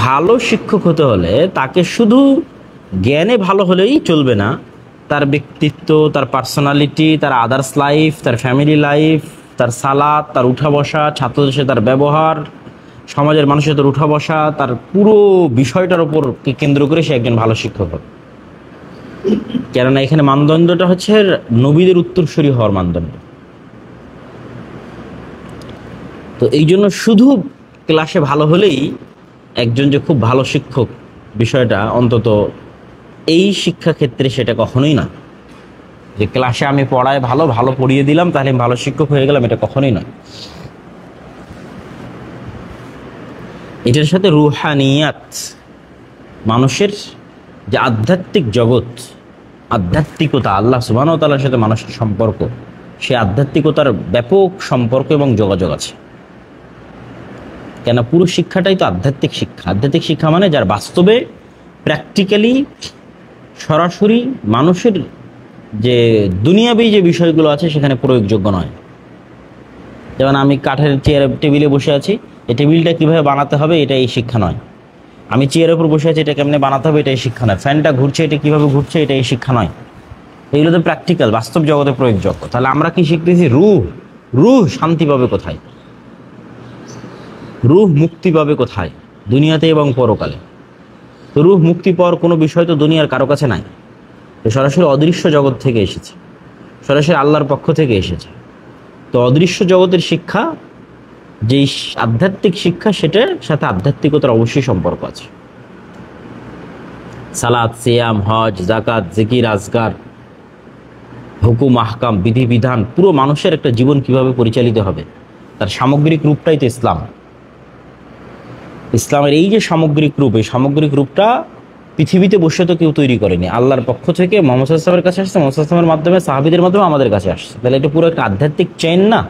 ভালো শিক্ষক হতে হলে তাকে শুধু জ্ঞানে ভালো হলেই চলবে না, তার ব্যক্তিত্ব, তার পার্সোনালিটি, তার আদার্স লাইফ, তার ফ্যামিলি লাইফ, তার সালাত, তার উঠা বসা, ছাত্রদের সাথে তার ব্যবহার, সমাজের মানুষের সাথে উঠা বসা, তার পুরো বিষয়টার উপর কেন্দ্র করে সে একজন ভালো শিক্ষক হবে। কেননা এখানে মানদণ্ডটা হচ্ছে নবীদের উত্তরসূরি হওয়ার মানদণ্ড। তো এই জন্য শুধু ক্লাসে ভালো হলেই একজন যে খুব ভালো শিক্ষক, বিষয়টা অন্তত এই শিক্ষাক্ষেত্রে সেটা কখনোই না। যে ক্লাসে আমি পড়ায় ভালো ভালো পড়িয়ে দিলাম তাহলে আমি ভালো শিক্ষক হয়ে গেলাম, এটা কখনোই নয়। এটার সাথে রুহানিয়াত, মানুষের যে আধ্যাত্মিক জগৎ, আধ্যাত্মিকতা, আল্লাহ সুবহানাহু ওয়া তাআলার সাথে মানুষের সম্পর্ক, সেই আধ্যাত্মিকতার ব্যাপক সম্পর্ক এবং যোগাযোগ আছে। কেন পুরো শিক্ষাটাই তো আধ্যাত্মিক শিক্ষা। আধ্যাত্মিক শিক্ষা মানে যার বাস্তবে প্র্যাকটিক্যালি সরাসরি মানুষের যে দুনিয়াবী যে বিষয়গুলো আছে সেখানে প্রয়োগযোগ্য নয়। যেমন আমি কাঠের চেয়ারে টেবিলে বসে আছি, এই টেবিলটা কীভাবে বানাতে হবে এটা এই শিক্ষা নয়। আমি চেয়ারের উপর বসে আছি, এটা কেমনে বানাতে হবে এটা এই শিক্ষা নয়। ফ্যানটা ঘুরছে, এটা কীভাবে ঘুরছে এটা এই শিক্ষা নয়। এগুলো তো প্র্যাকটিক্যাল, বাস্তব জগতে প্রয়োগযোগ্য। তাহলে আমরা কি শিখতেছি? রুহ শান্তি পাবে কোথায়, রুহ মুক্তি পাবে কোথায়, দুনিয়াতে এবং পরকালে। তো রুহ মুক্তি পাওয়ার কোনো বিষয় তো দুনিয়ার কারো কাছে নাই। তো সরাসরি অদৃশ্য জগৎ থেকে এসেছে, সরাসরি আল্লাহর পক্ষ থেকে এসেছে। তো অদৃশ্য জগতের শিক্ষা, যেই আধ্যাত্মিক শিক্ষা, সেটার সাথে আধ্যাত্মিকতার অবশ্যই সম্পর্ক আছে। সালাত, সিয়াম, হজ, যাকাত, জিকির, আজকার, হুকুম, আহকাম, বিধিবিধান, পুরো মানুষের একটা জীবন কিভাবে পরিচালিত হবে, তার সামগ্রিক রূপটাই তো ইসলাম। ইসলামের এই যে সামগ্রিক রূপ, এই সামগ্রিক রূপটা পৃথিবীতে বসে তো কেউ তৈরি করেনি। আল্লাহর পক্ষ থেকে মুহাম্মদ সাল্লাল্লাহু আলাইহি ওয়াসাল্লামের কাছে আসছে, মুহাম্মদ সাল্লাল্লাহু আলাইহি ওয়াসাল্লামের মাধ্যমে, সাহাবীদের মাধ্যমে আমাদের কাছে আসছে। তাহলে এটা পুরো একটা আধ্যাত্মিক চেইন না?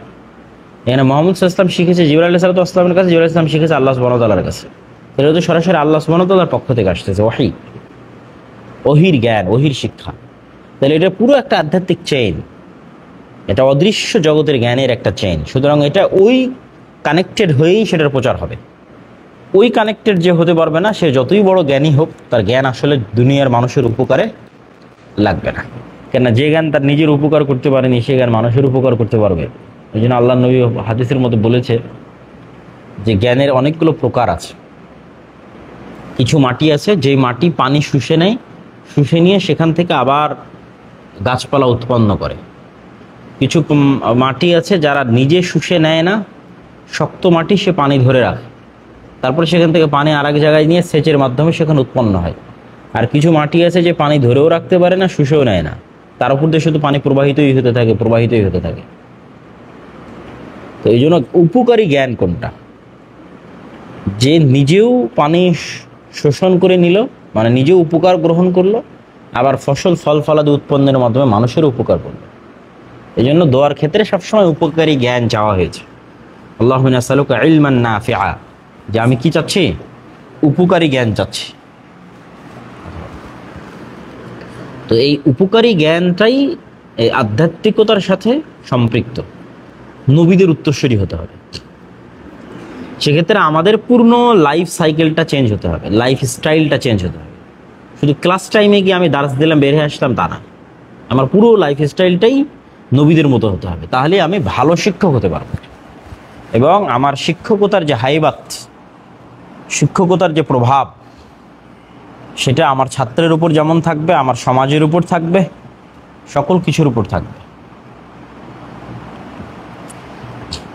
এখানে মুহাম্মদ সাল্লাল্লাহু আলাইহি ওয়াসাল্লাম শিখেছে জিবরাইল আলাইহিস সালামের কাছে, জিবরাইল আলাইহিস সালাম শিখেছে আল্লাহ সুবহানাহু ওয়া তাআলার কাছে। এটা তো সরাসরি আল্লাহ সুবহানাহু ওয়া তাআলার পক্ষ থেকে আসতেছে, ওহী, ওহির জ্ঞান, ওহির শিক্ষা। তাহলে এটা পুরো একটা আধ্যাত্মিক চেইন, এটা অদৃশ্য জগতের জ্ঞানের একটা চেইন। সুতরাং এটা ওই কানেক্টেড হয়েই সেটার প্রচার হবে। ওই কানেক্টেড যে হতে পারবে না, সে যতই বড় জ্ঞানী হোক, তার জ্ঞান আসলে দুনিয়ার মানুষের উপকারে লাগবে না। কেননা যে জ্ঞান তার নিজের উপকার করতে পারেনি, সে জ্ঞান মানুষের উপকার করতে পারবে। এই জন্য আল্লাহ নবী হাদিসের মধ্যে বলেছে যে জ্ঞানের অনেকগুলো প্রকার আছে। কিছু মাটি আছে যেই মাটি পানি শুষে নেয়, শুষে নিয়ে সেখান থেকে আবার গাছপালা উৎপন্ন করে। কিছু মাটি আছে যারা নিজে শুষে নেয় না, শক্ত মাটি, সে পানি ধরে রাখে, তারপরে সেখান থেকে পানি আর এক জায়গায় নিয়ে সেচের মাধ্যমে সেখানে উৎপন্ন হয়। আর কিছু মাটি আছে যে পানি ধরেও রাখতে পারে না, শুষেও নেয় না, তার উপর দিয়ে শুধু পানি প্রবাহিতই হতে থাকে, প্রবাহিতই হতে থাকে। তো এই জন্য উপকারী জ্ঞান কোনটা? যে নিজেও পানি শোষণ করে নিল, মানে নিজেও উপকার গ্রহণ করলো, আবার ফসল ফল ফলাদি উৎপন্নের মাধ্যমে মানুষের উপকার করলো। এই জন্য দোয়ার ক্ষেত্রে সবসময় উপকারী জ্ঞান চাওয়া হয়েছে। আল্লাহুম্মা নাসআলুকা ইলমান নাফিআ, যে আমি কি চাচ্ছি? উপকারী জ্ঞান চাচ্ছি। তো এই উপকারী জ্ঞানটাই এই আধ্যাত্মিকতার সাথে সম্পৃক্ত। নবীদের উত্তরসূরি হতে হবে। সেক্ষেত্রে আমাদের পূর্ণ লাইফ সাইকেলটা চেঞ্জ হতে হবে, লাইফ স্টাইলটা চেঞ্জ হতে হবে। শুধু ক্লাস টাইমে গিয়ে আমি দার্স দিলাম, বের হয়ে আসলাম, তা না। আমার পুরো লাইফ স্টাইলটাই নবীদের মতো হতে হবে, তাহলে আমি ভালো শিক্ষক হতে পারবো। এবং আমার শিক্ষকতার যে হাইবাত, শিক্ষকতার যে প্রভাব, সেটা আমার ছাত্রের উপর যেমন থাকবে, আমার সমাজের উপর থাকবে, সকল কিছুর উপর থাকবে।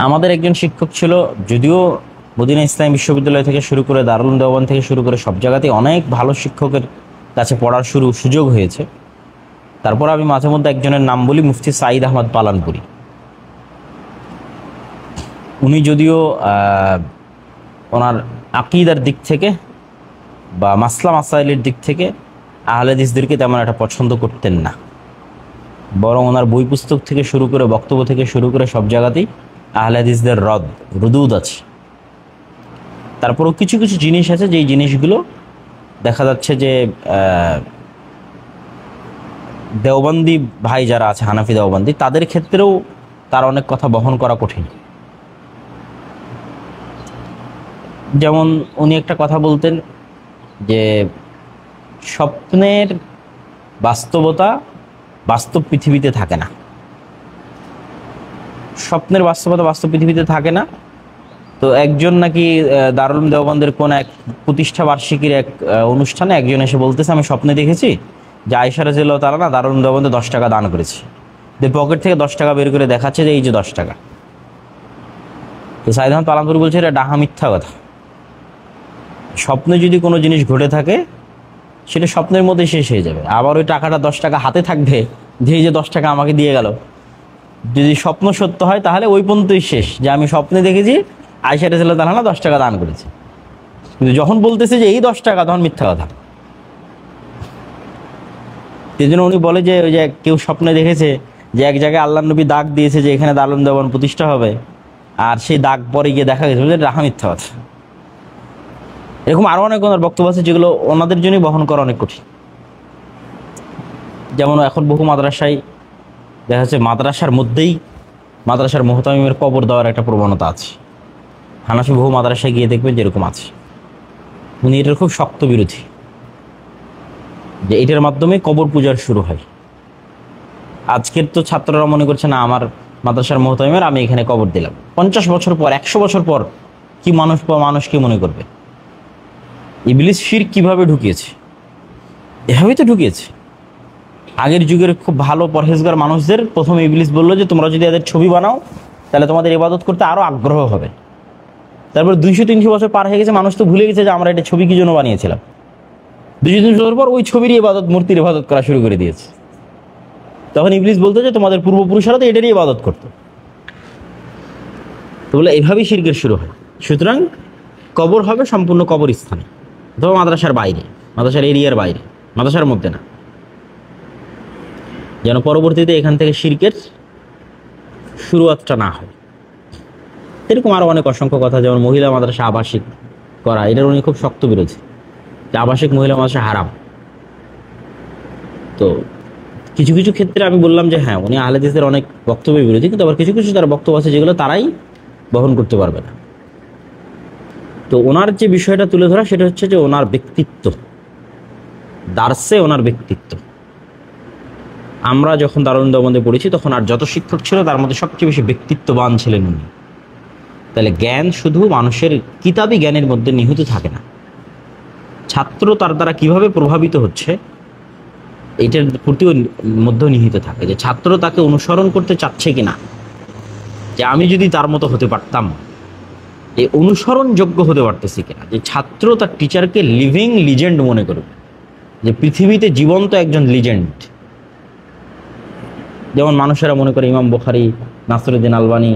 আমাদের একজন শিক্ষক ছিল, যদিও মদিনা ইসলামী বিশ্ববিদ্যালয় থেকে শুরু করে দারুল উলুম দেওবন্দ থেকে শুরু করে সব জায়গাতেই অনেক ভালো শিক্ষকের কাছে পড়ার সুযোগ হয়েছে। তারপর আমি মাঝে মধ্যে একজনের নাম বলি, মুফতি সাঈদ আহমদ পালানপুরি। উনি যদিও ওনার আকিদার দিক থেকে বা মাসলা মাসাইলের দিক থেকে আহলে হাদিসদেরকে তেমন একটা পছন্দ করতেন না, বরং ওনার বই পুস্তক থেকে শুরু করে বক্তব্য থেকে শুরু করে সব জায়গাতেই আহলে হাদিসদের রুদুদ আছে। তারপরও কিছু কিছু জিনিস আছে যেই জিনিসগুলো দেখা যাচ্ছে যে দেওবন্দি ভাই যারা আছে, হানাফি দেওবন্দি, তাদের ক্ষেত্রেও তার অনেক কথা বহন করা কঠিন। যেমন উনি একটা কথা বলতেন যে স্বপ্নের বাস্তবতা বাস্তব পৃথিবীতে থাকে না, স্বপ্নের বাস্তবতা বাস্তব পৃথিবীতে থাকে না। তো একজন নাকি দারুল উলুম দেওবন্দের কোন এক প্রতিষ্ঠা বার্ষিকীর এক অনুষ্ঠানে একজন এসে বলতেছে, আমি স্বপ্নে দেখেছি যে আয়েশা রাদিয়াল্লাহু তাআলা না দারুল উলুম দেওবন্দে 10 টাকা দান করেছে। পকেট থেকে 10 টাকা বের করে দেখাচ্ছে যে এই যে 10 টাকা। তো সাইদ আহমদ পালামপুর বলছে এটা ডাহা মিথ্যা কথা। স্বপ্নে যদি কোনো জিনিস ঘটে থাকে সেটা স্বপ্নের মধ্যে শেষ হয়ে যাবে, আবার ওই টাকাটা 10 টাকা হাতে থাকবে যে এই যে 10 টাকা আমাকে দিয়ে গেল। যদি স্বপ্ন সত্য হয় তাহলে ওই পর্যন্তই শেষ, যে আমি স্বপ্নে দেখেছি আয়েশা রাদিয়াল্লাহু তাআলা 10 টাকা দান করেছে। কিন্তু যখন বলতেছে যে এই 10 টাকা, তখন মিথ্যা কথা। সেই জন্য উনি বলে যে ওই যে কেউ স্বপ্নে দেখেছে যে এক জায়গায় আল্লাহ নবী দাগ দিয়েছে যে এখানে দারুল উলুম দেওবন্দ প্রতিষ্ঠা হবে, আর সেই দাগ পরে গিয়ে দেখা গেছে যে রাহা মিথ্যা কথা। এরকম আরো অনেক ওনার বক্তব্য আছে যেগুলো ওনাদের জন্যই বহন করা অনেক কঠিন। যেমন এখন বহু মাদ্রাসায় দেখা যাচ্ছে মাদ্রাসার মধ্যেই মাদ্রাসার মুহতামিমের কবর দেওয়ার একটা প্রবণতা আছে। হানাফি বহু মাদ্রাসায় গিয়ে দেখবেন যেরকম আছে। উনি এটার খুব শক্ত বিরোধী, যে এটার মাধ্যমে কবর পূজার শুরু হয়। আজকের তো ছাত্ররা মনে করছে না আমার মাদ্রাসার মুহতামিমের, আমি এখানে কবর দিলাম। 50 বছর পর 100 বছর পর কি মানুষ কি মনে করবে? ইবলিস শিরক কিভাবে ঢুকিয়েছে? এভাবেই তো ঢুকিয়েছে। আগের যুগের খুব ভালো পরহেজগার মানুষদের প্রথম ইবলিস বললো যে তোমরা যদি এদের ছবি বানাও তাহলে তোমাদের ইবাদত করতে আরো আগ্রহ হবে। তারপর 200-300 বছর পার হয়ে গেছে, মানুষ তো ভুলে গেছে যে আমরা এটা ছবি কি জন্য বানিয়েছিলাম। 200-300 বছর পর ওই ছবির ইবাদত, মূর্তির ইবাদত করা শুরু করে দিয়েছে। তখন ইবলিস বলতো যে তোমাদের পূর্বপুরুষরা তো এটারই ইবাদত করতো। তো বলে এইভাবেই শিরকের শুরু হয়। সুতরাং কবর হবে সম্পূর্ণ কবরস্থানে, অথবা মাদ্রাসার বাইরে, মাদ্রাসার এরিয়ার বাইরে, মাদ্রাসার মধ্যে না, যেন পরবর্তীতে এখান থেকে শিরকের শুরুয়াতটা না হয়। এরকম আরো অনেক অসংখ্য কথা, যেমন মহিলা মাদ্রাসা আবাসিক করা, এটার উনি খুব শক্ত বিরোধী, যে আবাসিক মহিলা মাদ্রাসা হারাম। তো কিছু কিছু ক্ষেত্রে আমি বললাম যে হ্যাঁ উনি আহলে হাদিসের অনেক বক্তব্যের বিরোধী, কিন্তু আবার কিছু কিছু তার বক্তব্য আছে যেগুলো তারাই বহন করতে পারবে না। তো ওনার যে বিষয়টা তুলে ধরা সেটা হচ্ছে যে ওনার ব্যক্তিত্ব, দার্সে ওনার ব্যক্তিত্ব। আমরা যখন দারুল উলুম দেওবন্দে পড়েছি তখন আর যত শিক্ষক ছিল তার মধ্যে সবচেয়ে বেশি ব্যক্তিত্ববান ছিলেন উনি। তাহলে জ্ঞান শুধু মানুষের কিতাবি জ্ঞানের মধ্যে নিহিত থাকে না, ছাত্র তার দ্বারা কিভাবে প্রভাবিত হচ্ছে এটার প্রতিও মধ্যে নিহিত থাকে, যে ছাত্র তাকে অনুসরণ করতে চাচ্ছে কিনা, যে আমি যদি তার মতো হতে পারতাম, এই অনুসরণযোগ্য হতে পারতেছি কিনা, যে ছাত্র তার টিচারকে লিভিং লিজেন্ড মনে করবে, যে পৃথিবীতে জীবন্ত একজন লিজেন্ড। যেমন মানুষেরা মনে করে ইমাম বুখারী, নাসিরউদ্দিন আলবানী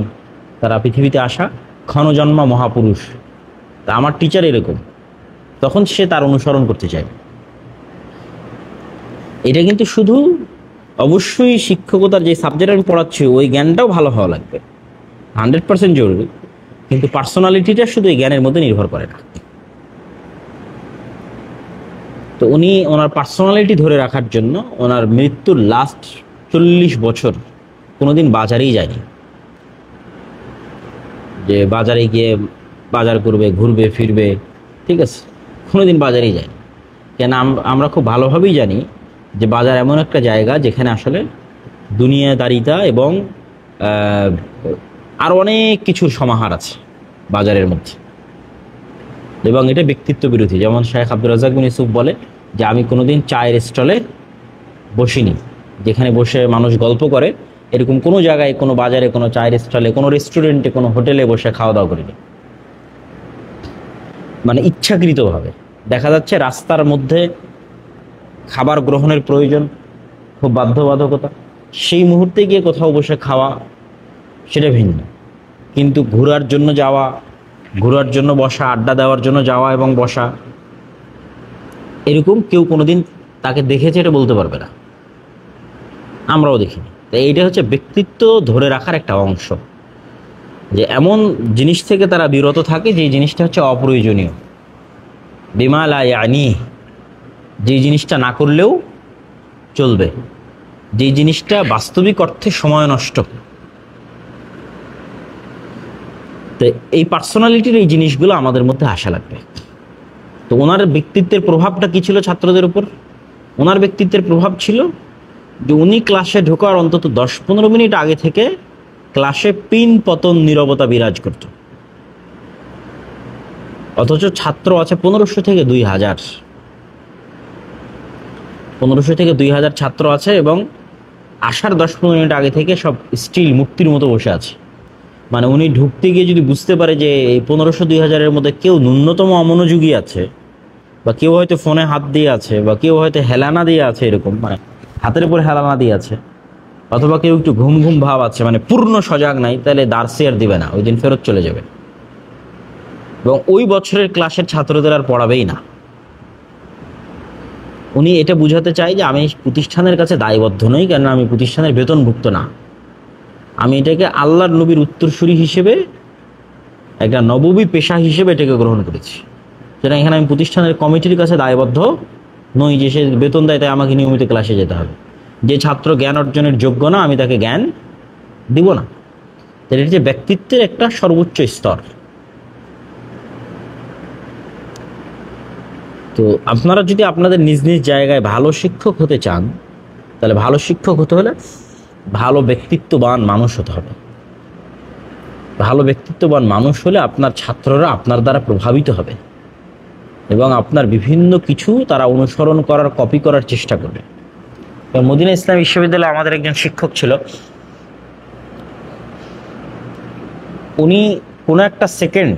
তারা পৃথিবীতে আসা ক্ষণজন্মা মহাপুরুষ, তা আমার টিচার এরকম, তখন সে তার অনুসরণ করতে চায়। এটা কিন্তু শুধু অবশ্যই শিক্ষকতার যে সাবজেক্ট আমি পড়াচ্ছি ওই জ্ঞানটাও ভালো হওয়া লাগবে, 100% জরুরি, কিন্তু পার্সোনালিটিটা শুধু এই জ্ঞানের মধ্যে নির্ভর করে না। তো উনি ওনার পার্সোনালিটি ধরে রাখার জন্য ওনার মৃত্যুর লাস্ট 40 বছর কোনোদিন বাজারেই যায়নি, যে বাজারে গিয়ে বাজার করবে, ঘুরবে ফিরবে, ঠিক আছে, কোনোদিন বাজারেই যায়নি। কেন আমরা খুব ভালোভাবেই জানি যে বাজার এমন একটা জায়গা যেখানে আসলে দুনিয়াদারিতা এবং আরও অনেক কিছুর সমাহার আছে বাজারের মধ্যে, এবং এটা ব্যক্তিত্ব বিরোধী। যেমন শেখ আব্দুর রাজ্জাক বিন ইউসুফ বলে যে আমি কোনোদিন চায়ের স্টলে বসিনি, যেখানে বসে মানুষ গল্প করে এরকম কোনো জায়গায়, কোনো বাজারে, কোনো চায়ের স্টলে, কোনো রেস্টুরেন্টে, কোনো হোটেলে বসে খাওয়া দাওয়া করিনি। মানে ইচ্ছাকৃতভাবে দেখা যাচ্ছে রাস্তার মধ্যে খাবার গ্রহণের প্রয়োজন, খুব বাধ্যবাধকতা, সেই মুহূর্তে গিয়ে কোথাও বসে খাওয়া সেটা ভিন্ন, কিন্তু ঘোরার জন্য যাওয়া, ঘোরার জন্য বসা, আড্ডা দেওয়ার জন্য যাওয়া এবং বসা, এরকম কেউ কোনোদিন তাকে দেখেছে এটা বলতে পারবে না, আমরাও দেখিনি। তাই এইটা হচ্ছে ব্যক্তিত্ব ধরে রাখার একটা অংশ, যে এমন জিনিস থেকে তারা বিরত থাকে যে জিনিসটা হচ্ছে অপ্রয়োজনীয়, বিমা লা ইয়ানি, যে জিনিসটা না করলেও চলবে, যে জিনিসটা বাস্তবিক অর্থে সময় নষ্ট। তো এই পার্সোনালিটির এই জিনিসগুলো আমাদের মধ্যে আসা লাগবে। তো ওনার ব্যক্তিত্বের প্রভাবটা কি ছিল ছাত্রদের উপর? ওনার ব্যক্তিত্বের প্রভাব ছিল যে উনি ক্লাসে ঢোকার অন্তত 10-15 মিনিট আগে থেকে ক্লাসে পিন পতন নীরবতা বিরাজ করত। অথচ ছাত্র আছে 1500 থেকে 2000, 1500 থেকে 2000 ছাত্র আছে, এবং আসার 10-15 মিনিট আগে থেকে সব স্টিল মূর্তির মতো বসে আছে। মানে উনি ঢুকতে গিয়ে যদি বুঝতে পারে যে এই 1500-2000-এর মধ্যে কেউ ন্যূনতম অমনোযোগী আছে, বা কেউ হয়তো ফোনে হাত দিয়ে আছে, বা কেউ হয়তো হেলানা দিয়ে আছে, এরকম মানে হাতের উপর হেলানা দিয়ে আছে, অথবা কেউ একটু ঘুম ঘুম ভাব আছে, মানে পূর্ণ সজাগ নাই, তাহলে দার্সি আর দিবে না, ওই দিন ফেরত চলে যাবে, এবং ওই বছরের ক্লাসের ছাত্রদের আর পড়াবেই না। উনি এটা বুঝাতে চাই যে আমি প্রতিষ্ঠানের কাছে দায়বদ্ধ নই, কেন আমি প্রতিষ্ঠানের বেতনভুক্ত না, আমি এটাকে আল্লাহর নবীর উত্তরসূরি হিসেবে, একটা নববী পেশা হিসেবে এটাকে গ্রহণ করেছি। সুতরাং এখানে আমি প্রতিষ্ঠানের কমিটির কাছে দায়বদ্ধ নই যে সে বেতন দেয় তাই আমাকে নিয়মিত ক্লাসে যেতে হবে। যে ছাত্র জ্ঞান অর্জনের যোগ্য না, আমি তাকে জ্ঞান দিব না। তাহলে এটা যে ব্যক্তিত্বের একটা সর্বোচ্চ স্তর। তো আপনারা যদি আপনাদের নিজ নিজ জায়গায় ভালো শিক্ষক হতে চান, তাহলে ভালো শিক্ষক হতে হলে ভালো ব্যক্তিত্ববান মানুষ হতে হবে। ভালো ব্যক্তিত্ববান মানুষ হলে আপনার ছাত্ররা আপনার দ্বারা প্রভাবিত হবে, এবং আপনার বিভিন্ন কিছু তারা অনুসরণ করার, কপি করার চেষ্টা করবে। মদিনা ইসলাম বিশ্ববিদ্যালয়ে আমাদের একজন শিক্ষক ছিল, উনি কোনো একটা সেকেন্ড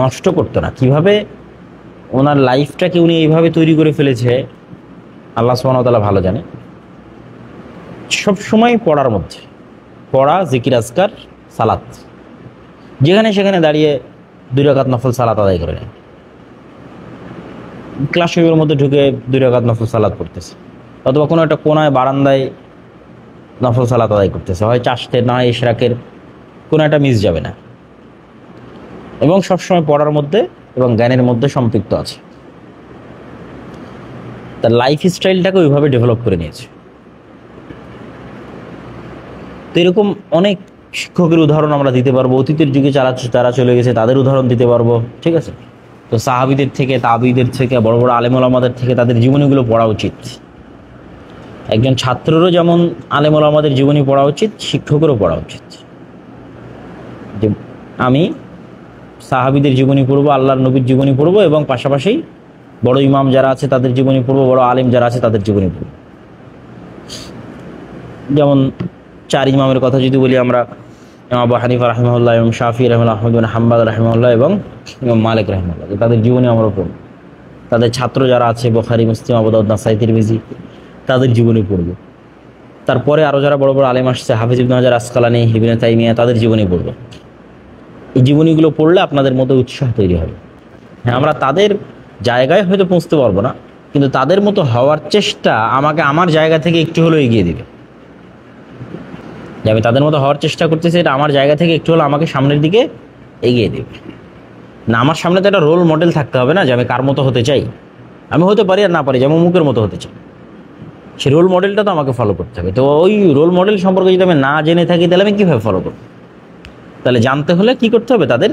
নষ্ট করতো না। কিভাবে ওনার লাইফটাকে উনি এইভাবে তৈরি করে ফেলেছে আল্লাহ সুবহানাহু ওয়া তাআলা ভালো জানে। সব সময় পড়ার মধ্যে, পড়া, জিকির, আজকার, সালাত, যেখানে সেখানে দাঁড়িয়ে 2 রাকাত নফল সালাত আদায় করে নেয়। ক্লাসরুমের মধ্যে ঢুকে 2 রাকাত নফল সালাত পড়তেছে, অথবা কোনো একটা কোনায় বারান্দায় নফল সালাত আদায় করতেছে, হয় চাষতের না হয় ইশরাকের, কোনো একটা মিস যাবে না, এবং সবসময় পড়ার মধ্যে এবং জ্ঞানের মধ্যে সম্পৃক্ত আছে। তার লাইফ স্টাইলটাকে ওইভাবে ডেভেলপ করে নিয়েছে। তো এরকম অনেক শিক্ষকের উদাহরণ আমরা দিতে পারবো, অতীতের যুগে যারা চলে গেছে তাদের উদাহরণ দিতে পারবো, ঠিক আছে? তো সাহাবীদের থেকে, তাবিদের থেকে, বড় বড় আলেম ওলামাদের থেকে তাদের জীবনীগুলো পড়া উচিত। একজন ছাত্রেরও যেমন আলেম ওলামাদের জীবনী পড়া উচিত, শিক্ষকেরও পড়া উচিত। যে আমি সাহাবীদের জীবনী পড়বো, আল্লাহর নবীর জীবনী পড়বো, এবং পাশাপাশি বড় ইমাম যারা আছে তাদের জীবনী পড়বো, বড় আলেম যারা আছে তাদের জীবনী পড়বো। যেমন 4 ইমামের কথা যদি বলি আমরা, ইমাম আবু হানিফা রাহিমাহুল্লাহ, ইমাম শাফি রাহিমাহুল্লাহ, আহমদ বিন হাম্বল রাহিমাহুল্লাহ, এবং ইমাম মালিক রাহিমাহুল্লাহ, তাদের জীবনী আমরা পড়ব। তাদের ছাত্র যারা আছে বুখারী, মুসলিম, আবু দাউদ, নাসাই, তিরমিজি, তাদের জীবনী পড়ব। তারপরে আরও যারা বড় বড় আলেম আসছে, হাফিজ ইবনে হাজার আসকালানী, ইবনে তাইমিয়া, তাদের জীবনী পড়ব। এই জীবনীগুলো পড়লে আপনাদের মধ্যে উৎসাহ তৈরি হবে। হ্যাঁ, আমরা তাদের জায়গায় হয়তো পৌঁছতে পারবো না, কিন্তু তাদের মতো হওয়ার চেষ্টা আমাকে আমার জায়গা থেকে একটু হলেও এগিয়ে দিবে। যে আমি তাদের মতো হওয়ার চেষ্টা করতেছি, এটা আমার জায়গা থেকে একটু হলেও আমাকে সামনের দিকে এগিয়ে দেবে। না, আমার সামনে তো একটা রোল মডেল থাকতে হবে না, যে আমি কার মতো হতে চাই। আমি হতে পারি আর না পারি, যেমন মুখের মতো হতে চাই, সেই রোল মডেলটা তো আমাকে ফলো করতে হবে। তো ওই রোল মডেল সম্পর্কে যদি আমি না জেনে থাকি, তাহলে আমি কীভাবে ফলো করব? তাহলে জানতে হলে কি করতে হবে? তাদের